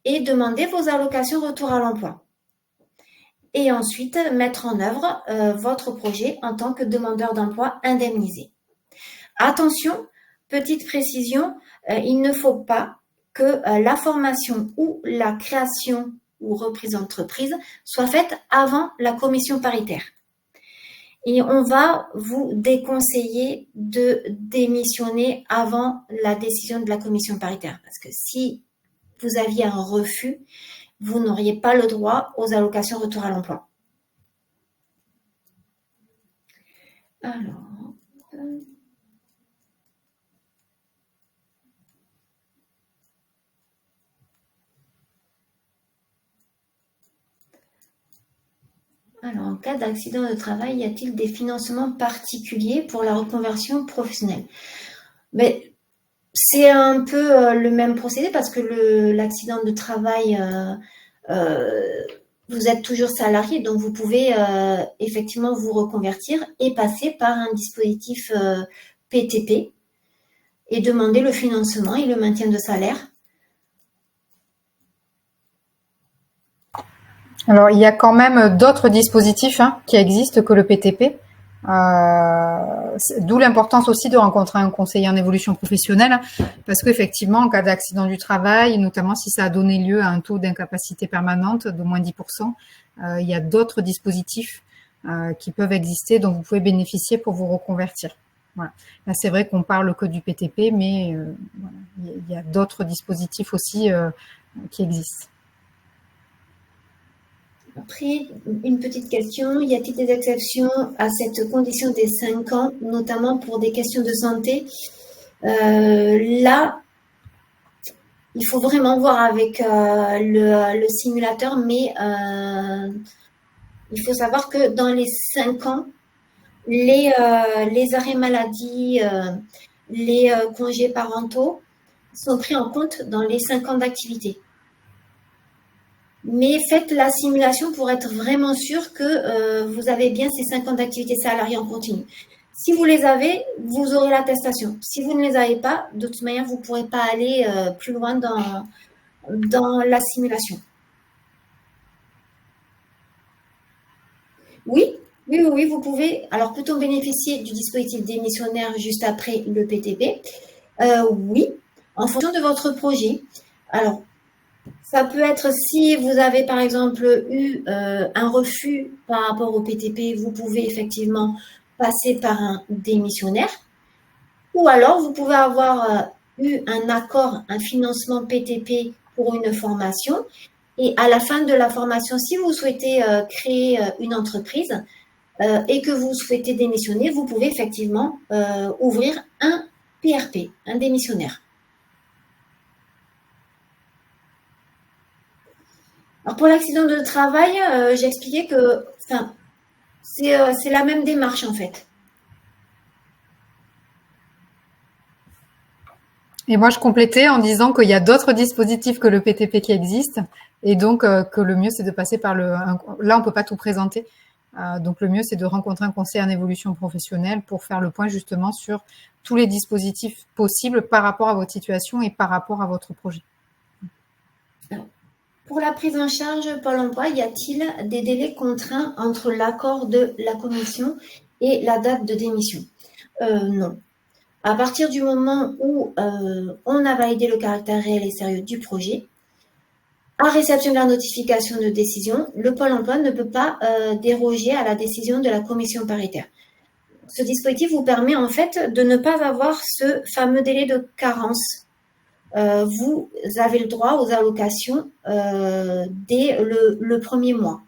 S2: et demander vos allocations retour à l'emploi. Et ensuite, mettre en œuvre votre projet en tant que demandeur d'emploi indemnisé. Attention, petite précision, il ne faut pas que la formation ou la création ou reprise d'entreprise soit faite avant la commission paritaire. Et on va vous déconseiller de démissionner avant la décision de la commission paritaire. Parce que si vous aviez un refus, vous n'auriez pas le droit aux allocations retour à l'emploi. Alors, en cas d'accident de travail, y a-t-il des financements particuliers pour la reconversion professionnelle? Mais c'est un peu le même procédé parce que l'accident de travail, vous êtes toujours salarié, donc vous pouvez effectivement vous reconvertir et passer par un dispositif PTP et demander le financement et le maintien de salaire.
S1: Alors, il y a quand même d'autres dispositifs qui existent que le PTP. D'où l'importance aussi de rencontrer un conseiller en évolution professionnelle, parce qu'effectivement, en cas d'accident du travail, notamment si ça a donné lieu à un taux d'incapacité permanente de moins 10%, il y a d'autres dispositifs qui peuvent exister dont vous pouvez bénéficier pour vous reconvertir. Voilà. Là, c'est vrai qu'on parle que du PTP, mais voilà, il y a d'autres dispositifs aussi qui existent.
S2: Après, une petite question, y a-t-il des exceptions à cette condition des 5 ans, notamment pour des questions de santé? Là, il faut vraiment voir avec le simulateur, mais il faut savoir que dans les 5 ans, les arrêts maladie, les congés parentaux sont pris en compte dans les 5 ans d'activité. Mais faites la simulation pour être vraiment sûr que vous avez bien ces 5 ans d'activité salariée en continu. Si vous les avez, vous aurez l'attestation. Si vous ne les avez pas, de toute manière, vous ne pourrez pas aller plus loin dans la simulation. Oui, vous pouvez. Alors, peut-on bénéficier du dispositif démissionnaire juste après le PTP? Oui, en fonction de votre projet. Alors, ça peut être si vous avez par exemple eu un refus par rapport au PTP, vous pouvez effectivement passer par un démissionnaire. Ou alors, vous pouvez avoir eu un accord, un financement PTP pour une formation. Et à la fin de la formation, si vous souhaitez créer une entreprise et que vous souhaitez démissionner, vous pouvez effectivement ouvrir un PRP, un démissionnaire. Alors pour l'accident de travail, j'ai expliqué que c'est la même démarche en fait.
S1: Et moi, je complétais en disant qu'il y a d'autres dispositifs que le PTP qui existent, et donc que le mieux, c'est de passer par là, on peut pas tout présenter. Donc le mieux, c'est de rencontrer un conseiller en évolution professionnelle pour faire le point justement sur tous les dispositifs possibles par rapport à votre situation et par rapport à votre projet.
S2: Alors, pour la prise en charge Pôle emploi, y a-t-il des délais contraints entre l'accord de la commission et la date de démission? Non. À partir du moment où on a validé le caractère réel et sérieux du projet, à réception de la notification de décision, le Pôle emploi ne peut pas déroger à la décision de la commission paritaire. Ce dispositif vous permet en fait de ne pas avoir ce fameux délai de carence. Vous avez le droit aux allocations dès le premier mois.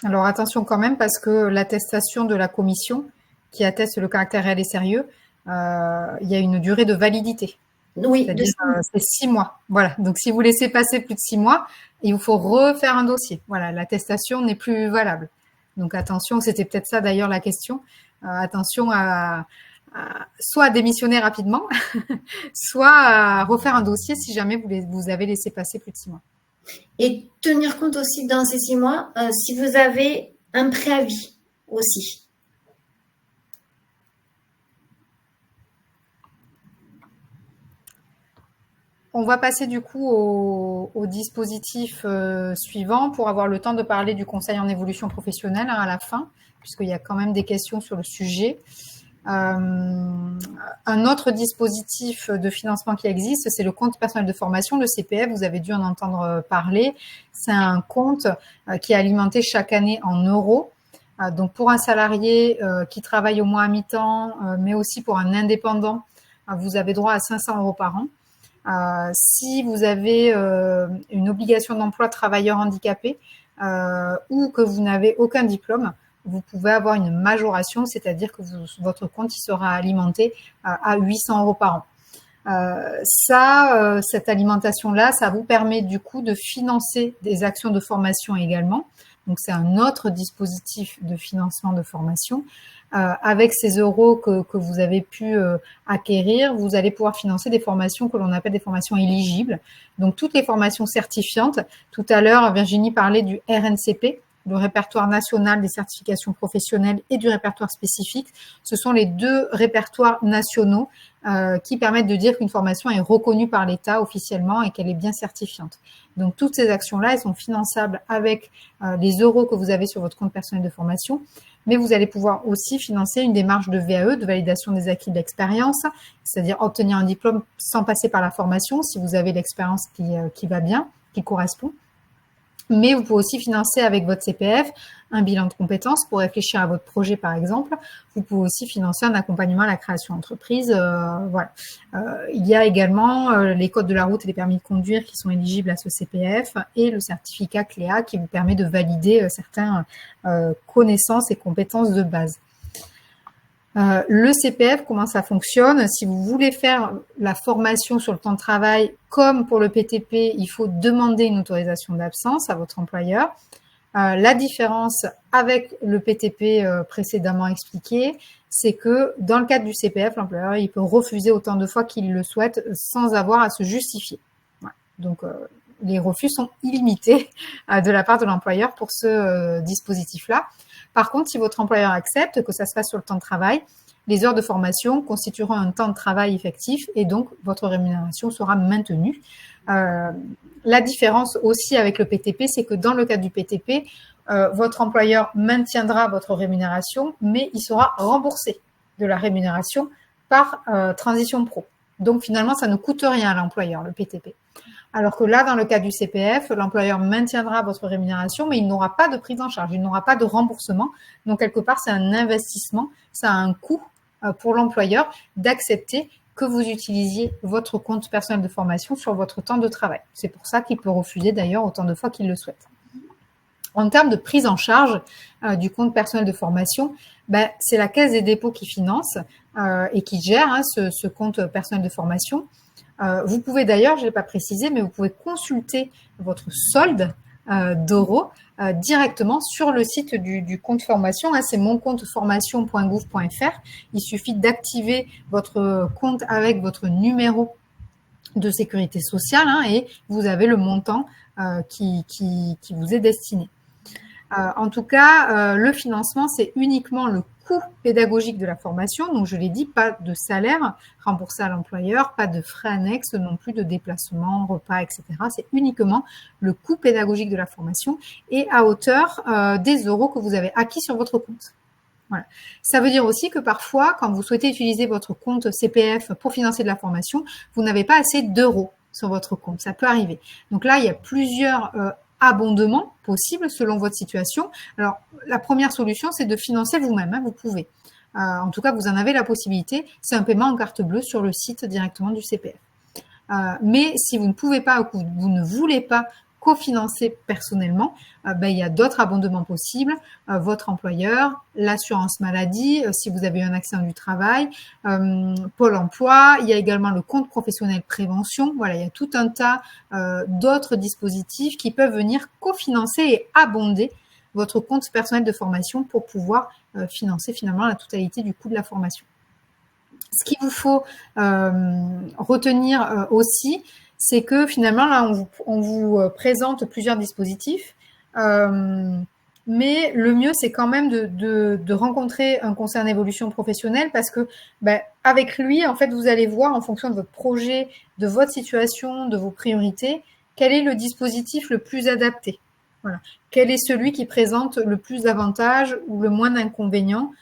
S1: Alors attention quand même, parce que l'attestation de la commission qui atteste le caractère réel et sérieux, il y a une durée de validité.
S2: Oui,
S1: c'est-à-dire c'est 6 mois. Voilà. Donc si vous laissez passer plus de 6 mois, il vous faut refaire un dossier. Voilà, l'attestation n'est plus valable. Donc attention, c'était peut-être ça d'ailleurs la question. Attention à soit à démissionner rapidement, soit à refaire un dossier si jamais vous avez laissé passer plus de 6 mois.
S2: Et tenir compte aussi dans ces 6 mois, si vous avez un préavis aussi.
S1: On va passer du coup au dispositif suivant pour avoir le temps de parler du conseil en évolution professionnelle à la fin, puisqu'il y a quand même des questions sur le sujet. Un autre dispositif de financement qui existe, c'est le compte personnel de formation, le CPF, vous avez dû en entendre parler. C'est un compte qui est alimenté chaque année en euros. Donc pour un salarié qui travaille au moins à mi-temps, mais aussi pour un indépendant, vous avez droit à 500 euros par an. Si vous avez une obligation d'emploi travailleur handicapé ou que vous n'avez aucun diplôme, vous pouvez avoir une majoration, c'est-à-dire que votre compte il sera alimenté à 800 euros par an. Cette alimentation-là, ça vous permet du coup de financer des actions de formation également. Donc, c'est un autre dispositif de financement de formation. Avec ces euros que vous avez pu acquérir, vous allez pouvoir financer des formations que l'on appelle des formations éligibles. Donc, toutes les formations certifiantes. Tout à l'heure, Virginie parlait du RNCP, le répertoire national des certifications professionnelles et du répertoire spécifique. Ce sont les deux répertoires nationaux qui permettent de dire qu'une formation est reconnue par l'État officiellement et qu'elle est bien certifiante. Donc, toutes ces actions-là, elles sont finançables avec les euros que vous avez sur votre compte personnel de formation, mais vous allez pouvoir aussi financer une démarche de VAE, de validation des acquis de l'expérience, c'est-à-dire obtenir un diplôme sans passer par la formation, si vous avez l'expérience qui va bien, qui correspond. Mais vous pouvez aussi financer avec votre CPF un bilan de compétences pour réfléchir à votre projet, par exemple. Vous pouvez aussi financer un accompagnement à la création d'entreprise. Voilà. Il y a également les codes de la route et les permis de conduire qui sont éligibles à ce CPF et le certificat CLEA qui vous permet de valider certaines connaissances et compétences de base. Le CPF, comment ça fonctionne? Si vous voulez faire la formation sur le temps de travail, comme pour le PTP, il faut demander une autorisation d'absence à votre employeur. La différence avec le PTP précédemment expliqué, c'est que dans le cadre du CPF, l'employeur il peut refuser autant de fois qu'il le souhaite sans avoir à se justifier. Voilà. Donc, les refus sont illimités de la part de l'employeur pour ce dispositif-là. Par contre, si votre employeur accepte que ça se fasse sur le temps de travail, les heures de formation constitueront un temps de travail effectif et donc votre rémunération sera maintenue. La différence aussi avec le PTP, c'est que dans le cadre du PTP, votre employeur maintiendra votre rémunération, mais il sera remboursé de la rémunération par Transition Pro. Donc finalement, ça ne coûte rien à l'employeur, le PTP. Alors que là, dans le cas du CPF, l'employeur maintiendra votre rémunération, mais il n'aura pas de prise en charge, il n'aura pas de remboursement. Donc, quelque part, c'est un investissement, ça a un coût pour l'employeur d'accepter que vous utilisiez votre compte personnel de formation sur votre temps de travail. C'est pour ça qu'il peut refuser d'ailleurs autant de fois qu'il le souhaite. En termes de prise en charge du compte personnel de formation, c'est la Caisse des dépôts qui finance et qui gère ce compte personnel de formation. Vous pouvez d'ailleurs, je ne l'ai pas précisé, mais vous pouvez consulter votre solde d'euros directement sur le site du compte formation. C'est moncompteformation.gouv.fr. Il suffit d'activer votre compte avec votre numéro de sécurité sociale et vous avez le montant qui vous est destiné. En tout cas, le financement, c'est uniquement le coût pédagogique de la formation. Donc, je l'ai dit, pas de salaire remboursé à l'employeur, pas de frais annexes, non plus de déplacement, repas, etc. C'est uniquement le coût pédagogique de la formation et à hauteur des euros que vous avez acquis sur votre compte. Voilà. Ça veut dire aussi que parfois, quand vous souhaitez utiliser votre compte CPF pour financer de la formation, vous n'avez pas assez d'euros sur votre compte. Ça peut arriver. Donc là, il y a plusieurs abondement possible selon votre situation. Alors, la première solution, c'est de financer vous-même. Vous pouvez. En tout cas, vous en avez la possibilité. C'est un paiement en carte bleue sur le site directement du CPF. Mais si vous ne pouvez pas ou que vous ne voulez pas cofinancer personnellement, il y a d'autres abondements possibles. Votre employeur, l'assurance maladie, si vous avez eu un accident du travail, Pôle emploi, il y a également le compte professionnel prévention. Voilà, il y a tout un tas d'autres dispositifs qui peuvent venir cofinancer et abonder votre compte personnel de formation pour pouvoir financer finalement la totalité du coût de la formation. Ce qu'il vous faut retenir aussi, c'est que finalement, là, on vous présente plusieurs dispositifs, mais le mieux, c'est quand même de rencontrer un conseiller en évolution professionnelle parce que avec lui, en fait, vous allez voir en fonction de votre projet, de votre situation, de vos priorités, quel est le dispositif le plus adapté. Voilà. Quel est celui qui présente le plus d'avantages ou le moins d'inconvénients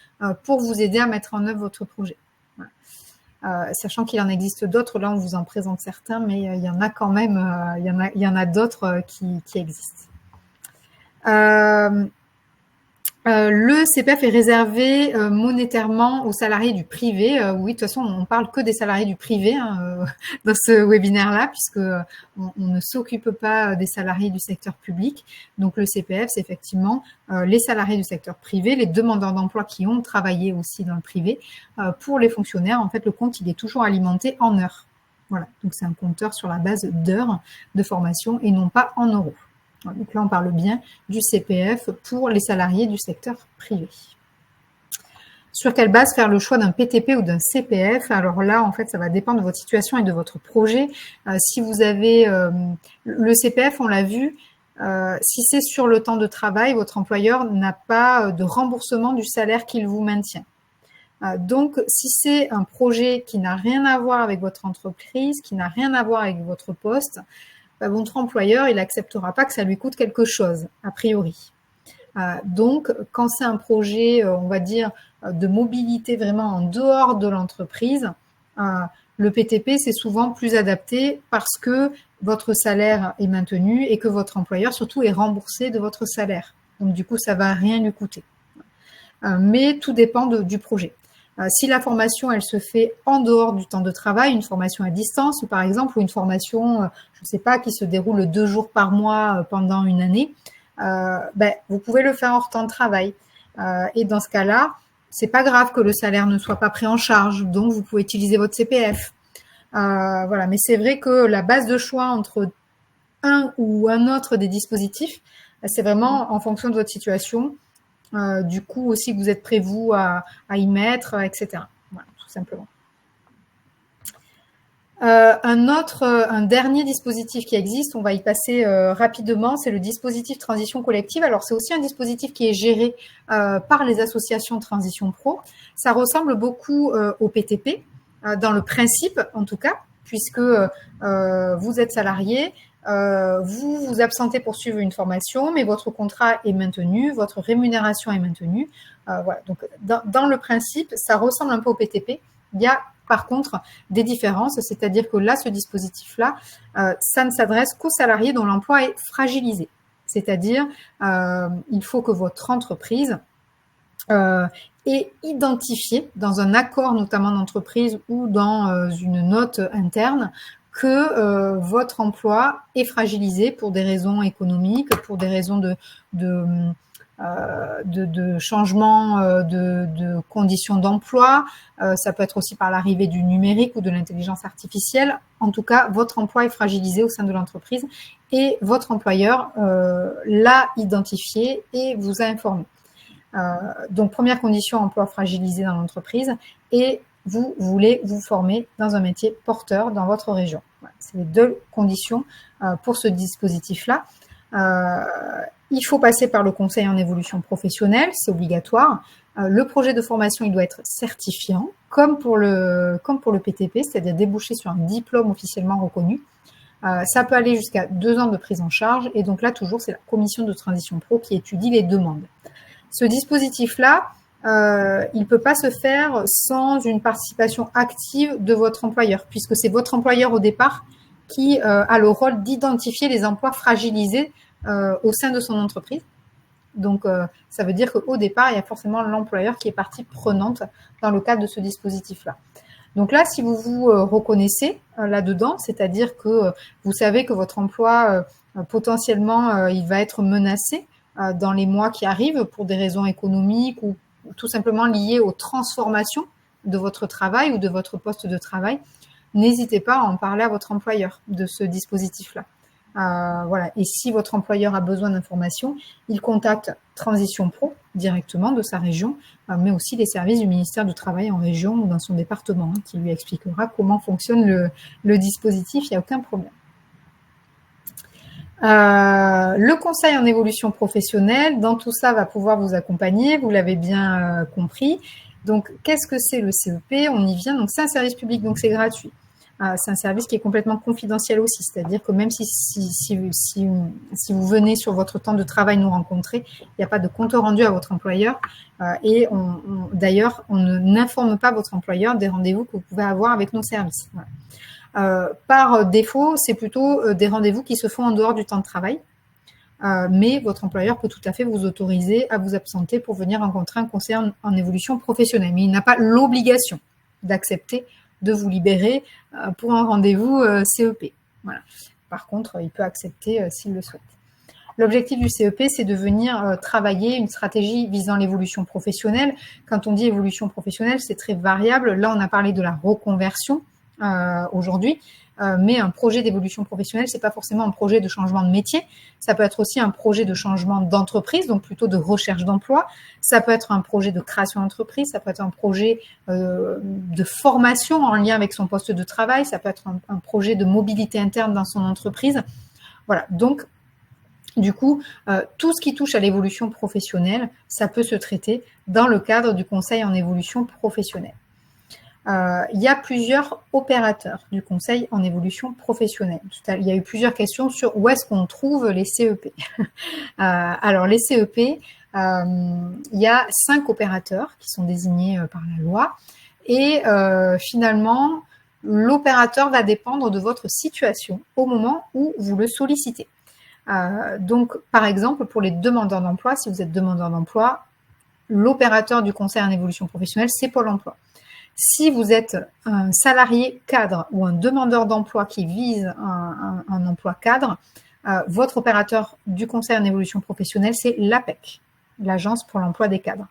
S1: pour vous aider à mettre en œuvre votre projet. Sachant qu'il en existe d'autres, là on vous en présente certains, mais il y en a quand même, il y en a d'autres qui existent. Le CPF est réservé monétairement aux salariés du privé. Oui, de toute façon, on parle que des salariés du privé dans ce webinaire-là, puisque on ne s'occupe pas des salariés du secteur public. Donc, le CPF, c'est effectivement les salariés du secteur privé, les demandeurs d'emploi qui ont travaillé aussi dans le privé. Pour les fonctionnaires, en fait, le compte, il est toujours alimenté en heures. Voilà, donc c'est un compteur sur la base d'heures de formation et non pas en euros. Donc là, on parle bien du CPF pour les salariés du secteur privé. Sur quelle base faire le choix d'un PTP ou d'un CPF? Alors là, en fait, ça va dépendre de votre situation et de votre projet. Si vous avez le CPF, on l'a vu, si c'est sur le temps de travail, votre employeur n'a pas de remboursement du salaire qu'il vous maintient. Donc, si c'est un projet qui n'a rien à voir avec votre entreprise, qui n'a rien à voir avec votre poste, votre employeur, il n'acceptera pas que ça lui coûte quelque chose, a priori. Donc, quand c'est un projet, on va dire, de mobilité vraiment en dehors de l'entreprise, le PTP, c'est souvent plus adapté parce que votre salaire est maintenu et que votre employeur, surtout, est remboursé de votre salaire. Donc, du coup, ça ne va rien lui coûter. Mais tout dépend du projet. Si la formation, elle se fait en dehors du temps de travail, une formation à distance, ou par exemple, une formation, je ne sais pas, qui se déroule 2 jours par mois pendant une année, vous pouvez le faire hors temps de travail. Et dans ce cas-là, c'est pas grave que le salaire ne soit pas pris en charge, donc vous pouvez utiliser votre CPF. Voilà, mais c'est vrai que la base de choix entre un ou un autre des dispositifs, c'est vraiment en fonction de votre situation. Du coup aussi que vous êtes prêt, vous, à y mettre, etc. Voilà, tout simplement. Un dernier dispositif qui existe, on va y passer rapidement, c'est le dispositif transition collective. Alors, c'est aussi un dispositif qui est géré par les associations Transition Pro. Ça ressemble beaucoup au PTP, dans le principe, en tout cas, puisque vous êtes salarié, vous vous absentez pour suivre une formation, mais votre contrat est maintenu, votre rémunération est maintenue. Voilà. Donc, dans le principe, ça ressemble un peu au PTP. Il y a par contre des différences, c'est-à-dire que là, ce dispositif-là, ça ne s'adresse qu'aux salariés dont l'emploi est fragilisé. C'est-à-dire, il faut que votre entreprise et identifier dans un accord notamment d'entreprise ou dans une note interne que votre emploi est fragilisé pour des raisons économiques, pour des raisons de changement de conditions d'emploi. Ça peut être aussi par l'arrivée du numérique ou de l'intelligence artificielle. En tout cas, votre emploi est fragilisé au sein de l'entreprise et votre employeur l'a identifié et vous a informé. Donc, première condition, emploi fragilisé dans l'entreprise et vous voulez vous former dans un métier porteur dans votre région. Voilà, c'est les deux conditions pour ce dispositif-là. Il faut passer par le conseil en évolution professionnelle, c'est obligatoire. Le projet de formation, il doit être certifiant, comme pour le PTP, c'est-à-dire déboucher sur un diplôme officiellement reconnu. Ça peut aller jusqu'à 2 ans de prise en charge, et donc là, toujours, c'est la commission de transition pro qui étudie les demandes. Ce dispositif-là, il ne peut pas se faire sans une participation active de votre employeur, puisque c'est votre employeur au départ qui a le rôle d'identifier les emplois fragilisés au sein de son entreprise. Donc, ça veut dire qu'au départ, il y a forcément l'employeur qui est partie prenante dans le cadre de ce dispositif-là. Donc là, si vous vous reconnaissez là-dedans, c'est-à-dire que vous savez que votre emploi, potentiellement, il va être menacé dans les mois qui arrivent pour des raisons économiques ou tout simplement liées aux transformations de votre travail ou de votre poste de travail, n'hésitez pas à en parler à votre employeur de ce dispositif-là. Voilà. Et si votre employeur a besoin d'informations, il contacte Transition Pro directement de sa région, mais aussi les services du ministère du Travail en région ou dans son département, qui lui expliquera comment fonctionne le dispositif, il n'y a aucun problème. Le conseil en évolution professionnelle, dans tout ça, va pouvoir vous accompagner, vous l'avez bien compris. Donc, qu'est-ce que c'est le CEP? On y vient. Donc, c'est un service public, donc c'est gratuit. C'est un service qui est complètement confidentiel aussi, c'est-à-dire que même si vous venez sur votre temps de travail nous rencontrer, il n'y a pas de compte rendu à votre employeur et d'ailleurs, on n'informe pas votre employeur des rendez-vous que vous pouvez avoir avec nos services. Voilà. Par défaut, c'est plutôt des rendez-vous qui se font en dehors du temps de travail, mais votre employeur peut tout à fait vous autoriser à vous absenter pour venir rencontrer un conseiller en évolution professionnelle, mais il n'a pas l'obligation d'accepter de vous libérer pour un rendez-vous CEP. Voilà. Par contre, il peut accepter s'il le souhaite. L'objectif du CEP, c'est de venir travailler une stratégie visant l'évolution professionnelle. Quand on dit évolution professionnelle, c'est très variable. Là, on a parlé de la reconversion aujourd'hui, mais un projet d'évolution professionnelle, c'est pas forcément un projet de changement de métier. Ça peut être aussi un projet de changement d'entreprise, donc plutôt de recherche d'emploi. Ça peut être un projet de création d'entreprise, ça peut être un projet de formation en lien avec son poste de travail, ça peut être un projet de mobilité interne dans son entreprise. Voilà, donc du coup, tout ce qui touche à l'évolution professionnelle, ça peut se traiter dans le cadre du conseil en évolution professionnelle. Il y a plusieurs opérateurs du conseil en évolution professionnelle. Il y a eu plusieurs questions sur où est-ce qu'on trouve les CEP. Alors, les CEP, il y a 5 opérateurs qui sont désignés par la loi. Et finalement, l'opérateur va dépendre de votre situation au moment où vous le sollicitez. Donc, par exemple, pour les demandeurs d'emploi, si vous êtes demandeur d'emploi, l'opérateur du conseil en évolution professionnelle, c'est Pôle emploi. Si vous êtes un salarié cadre ou un demandeur d'emploi qui vise un emploi cadre, votre opérateur du conseil en évolution professionnelle, c'est l'APEC, l'Agence pour l'emploi des cadres.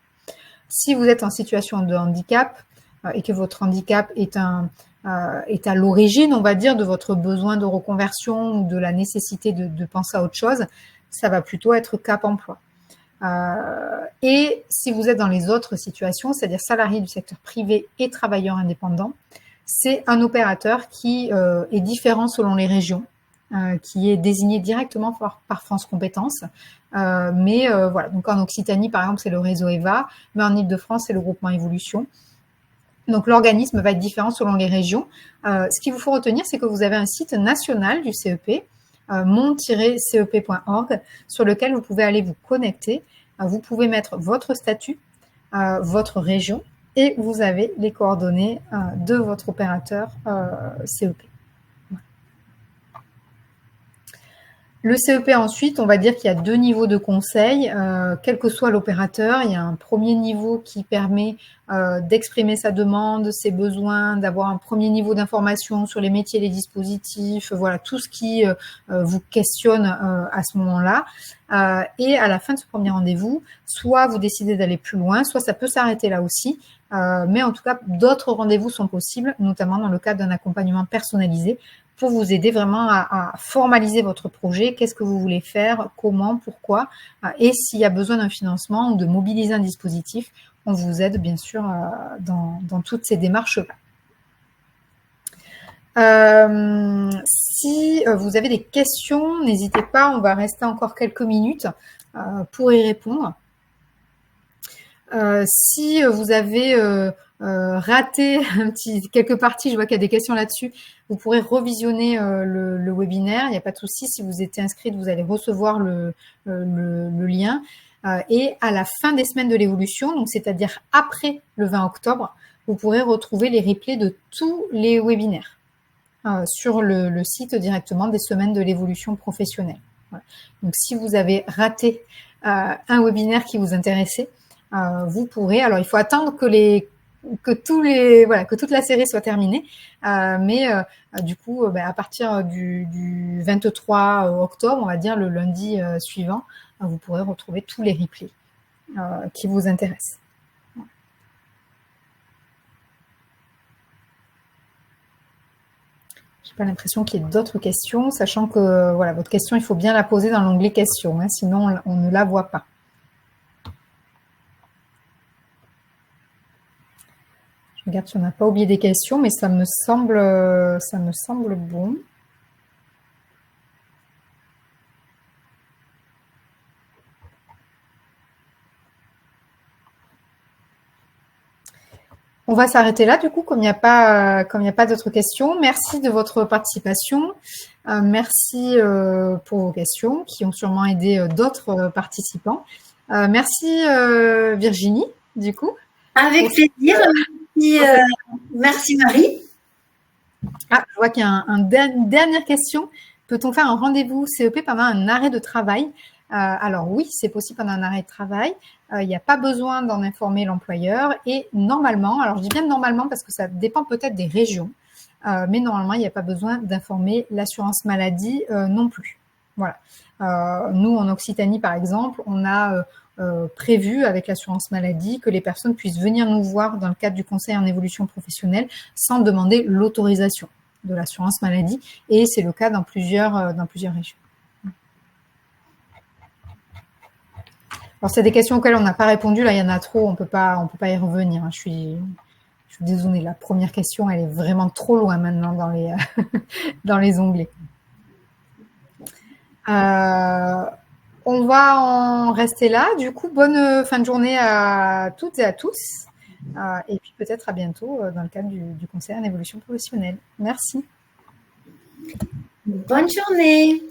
S1: Si vous êtes en situation de handicap et que votre handicap est à l'origine, on va dire, de votre besoin de reconversion ou de la nécessité de penser à autre chose, ça va plutôt être Cap Emploi. Et si vous êtes dans les autres situations, c'est-à-dire salarié du secteur privé et travailleur indépendant, c'est un opérateur qui est différent selon les régions, qui est désigné directement par France Compétences. Mais voilà, donc en Occitanie, par exemple, c'est le réseau EVA, mais en Île-de-France, c'est le groupement Évolution. Donc l'organisme va être différent selon les régions. Ce qu'il vous faut retenir, c'est que vous avez un site national du CEP, mon-cep.org, sur lequel vous pouvez aller vous connecter. Vous pouvez mettre votre statut, votre région, et vous avez les coordonnées de votre opérateur CEP. Le CEP ensuite, on va dire qu'il y a 2 niveaux de conseil, quel que soit l'opérateur. Il y a un premier niveau qui permet d'exprimer sa demande, ses besoins, d'avoir un premier niveau d'information sur les métiers, les dispositifs, voilà, tout ce qui vous questionne à ce moment-là. Et à la fin de ce premier rendez-vous, soit vous décidez d'aller plus loin, soit ça peut s'arrêter là aussi. Mais en tout cas, d'autres rendez-vous sont possibles, notamment dans le cadre d'un accompagnement personnalisé, pour vous aider vraiment à formaliser votre projet, qu'est-ce que vous voulez faire, comment, pourquoi, et s'il y a besoin d'un financement ou de mobiliser un dispositif, on vous aide bien sûr dans toutes ces démarches-là. Si vous avez des questions, n'hésitez pas, on va rester encore quelques minutes pour y répondre. Si vous avez raté quelques parties, je vois qu'il y a des questions là-dessus, vous pourrez revisionner le webinaire, il n'y a pas de souci. Si vous êtes inscrite, vous allez recevoir le lien. Et à la fin des semaines de l'évolution, donc c'est-à-dire après le 20 octobre, vous pourrez retrouver les replays de tous les webinaires sur le site directement des semaines de l'évolution professionnelle. Voilà. Donc si vous avez raté un webinaire qui vous intéressait, vous pourrez. Alors, il faut attendre que toute la série soit terminée, mais du coup, à partir du 23 octobre, on va dire le lundi suivant, vous pourrez retrouver tous les replays qui vous intéressent. J'ai pas l'impression qu'il y ait d'autres questions, sachant que voilà, votre question, il faut bien la poser dans l'onglet questions, hein, sinon on ne la voit pas. Je regarde si on n'a pas oublié des questions, mais ça me semble bon. On va s'arrêter là, du coup, comme il n'y a pas d'autres questions. Merci de votre participation. Merci pour vos questions qui ont sûrement aidé d'autres participants. Merci Virginie, du coup.
S2: Avec plaisir. Merci Marie.
S1: Ah, je vois qu'il y a une dernière question. Peut-on faire un rendez-vous CEP pendant un arrêt de travail? Alors oui, c'est possible pendant un arrêt de travail. Il n'y a pas besoin d'en informer l'employeur. Et normalement, alors je dis bien normalement parce que ça dépend peut-être des régions, mais normalement, il n'y a pas besoin d'informer l'assurance maladie non plus. Voilà. Nous, en Occitanie, par exemple, on a prévu avec l'assurance maladie que les personnes puissent venir nous voir dans le cadre du conseil en évolution professionnelle sans demander l'autorisation de l'assurance maladie. Et c'est le cas dans plusieurs régions. Alors, c'est des questions auxquelles on n'a pas répondu. Là, il y en a trop, on peut pas y revenir. Je suis désolée. La première question, elle est vraiment trop loin maintenant dans les, dans les onglets. On va en rester là. Du coup, bonne fin de journée à toutes et à tous. Et puis peut-être à bientôt dans le cadre du conseil en évolution professionnelle. Merci.
S2: Bonne journée.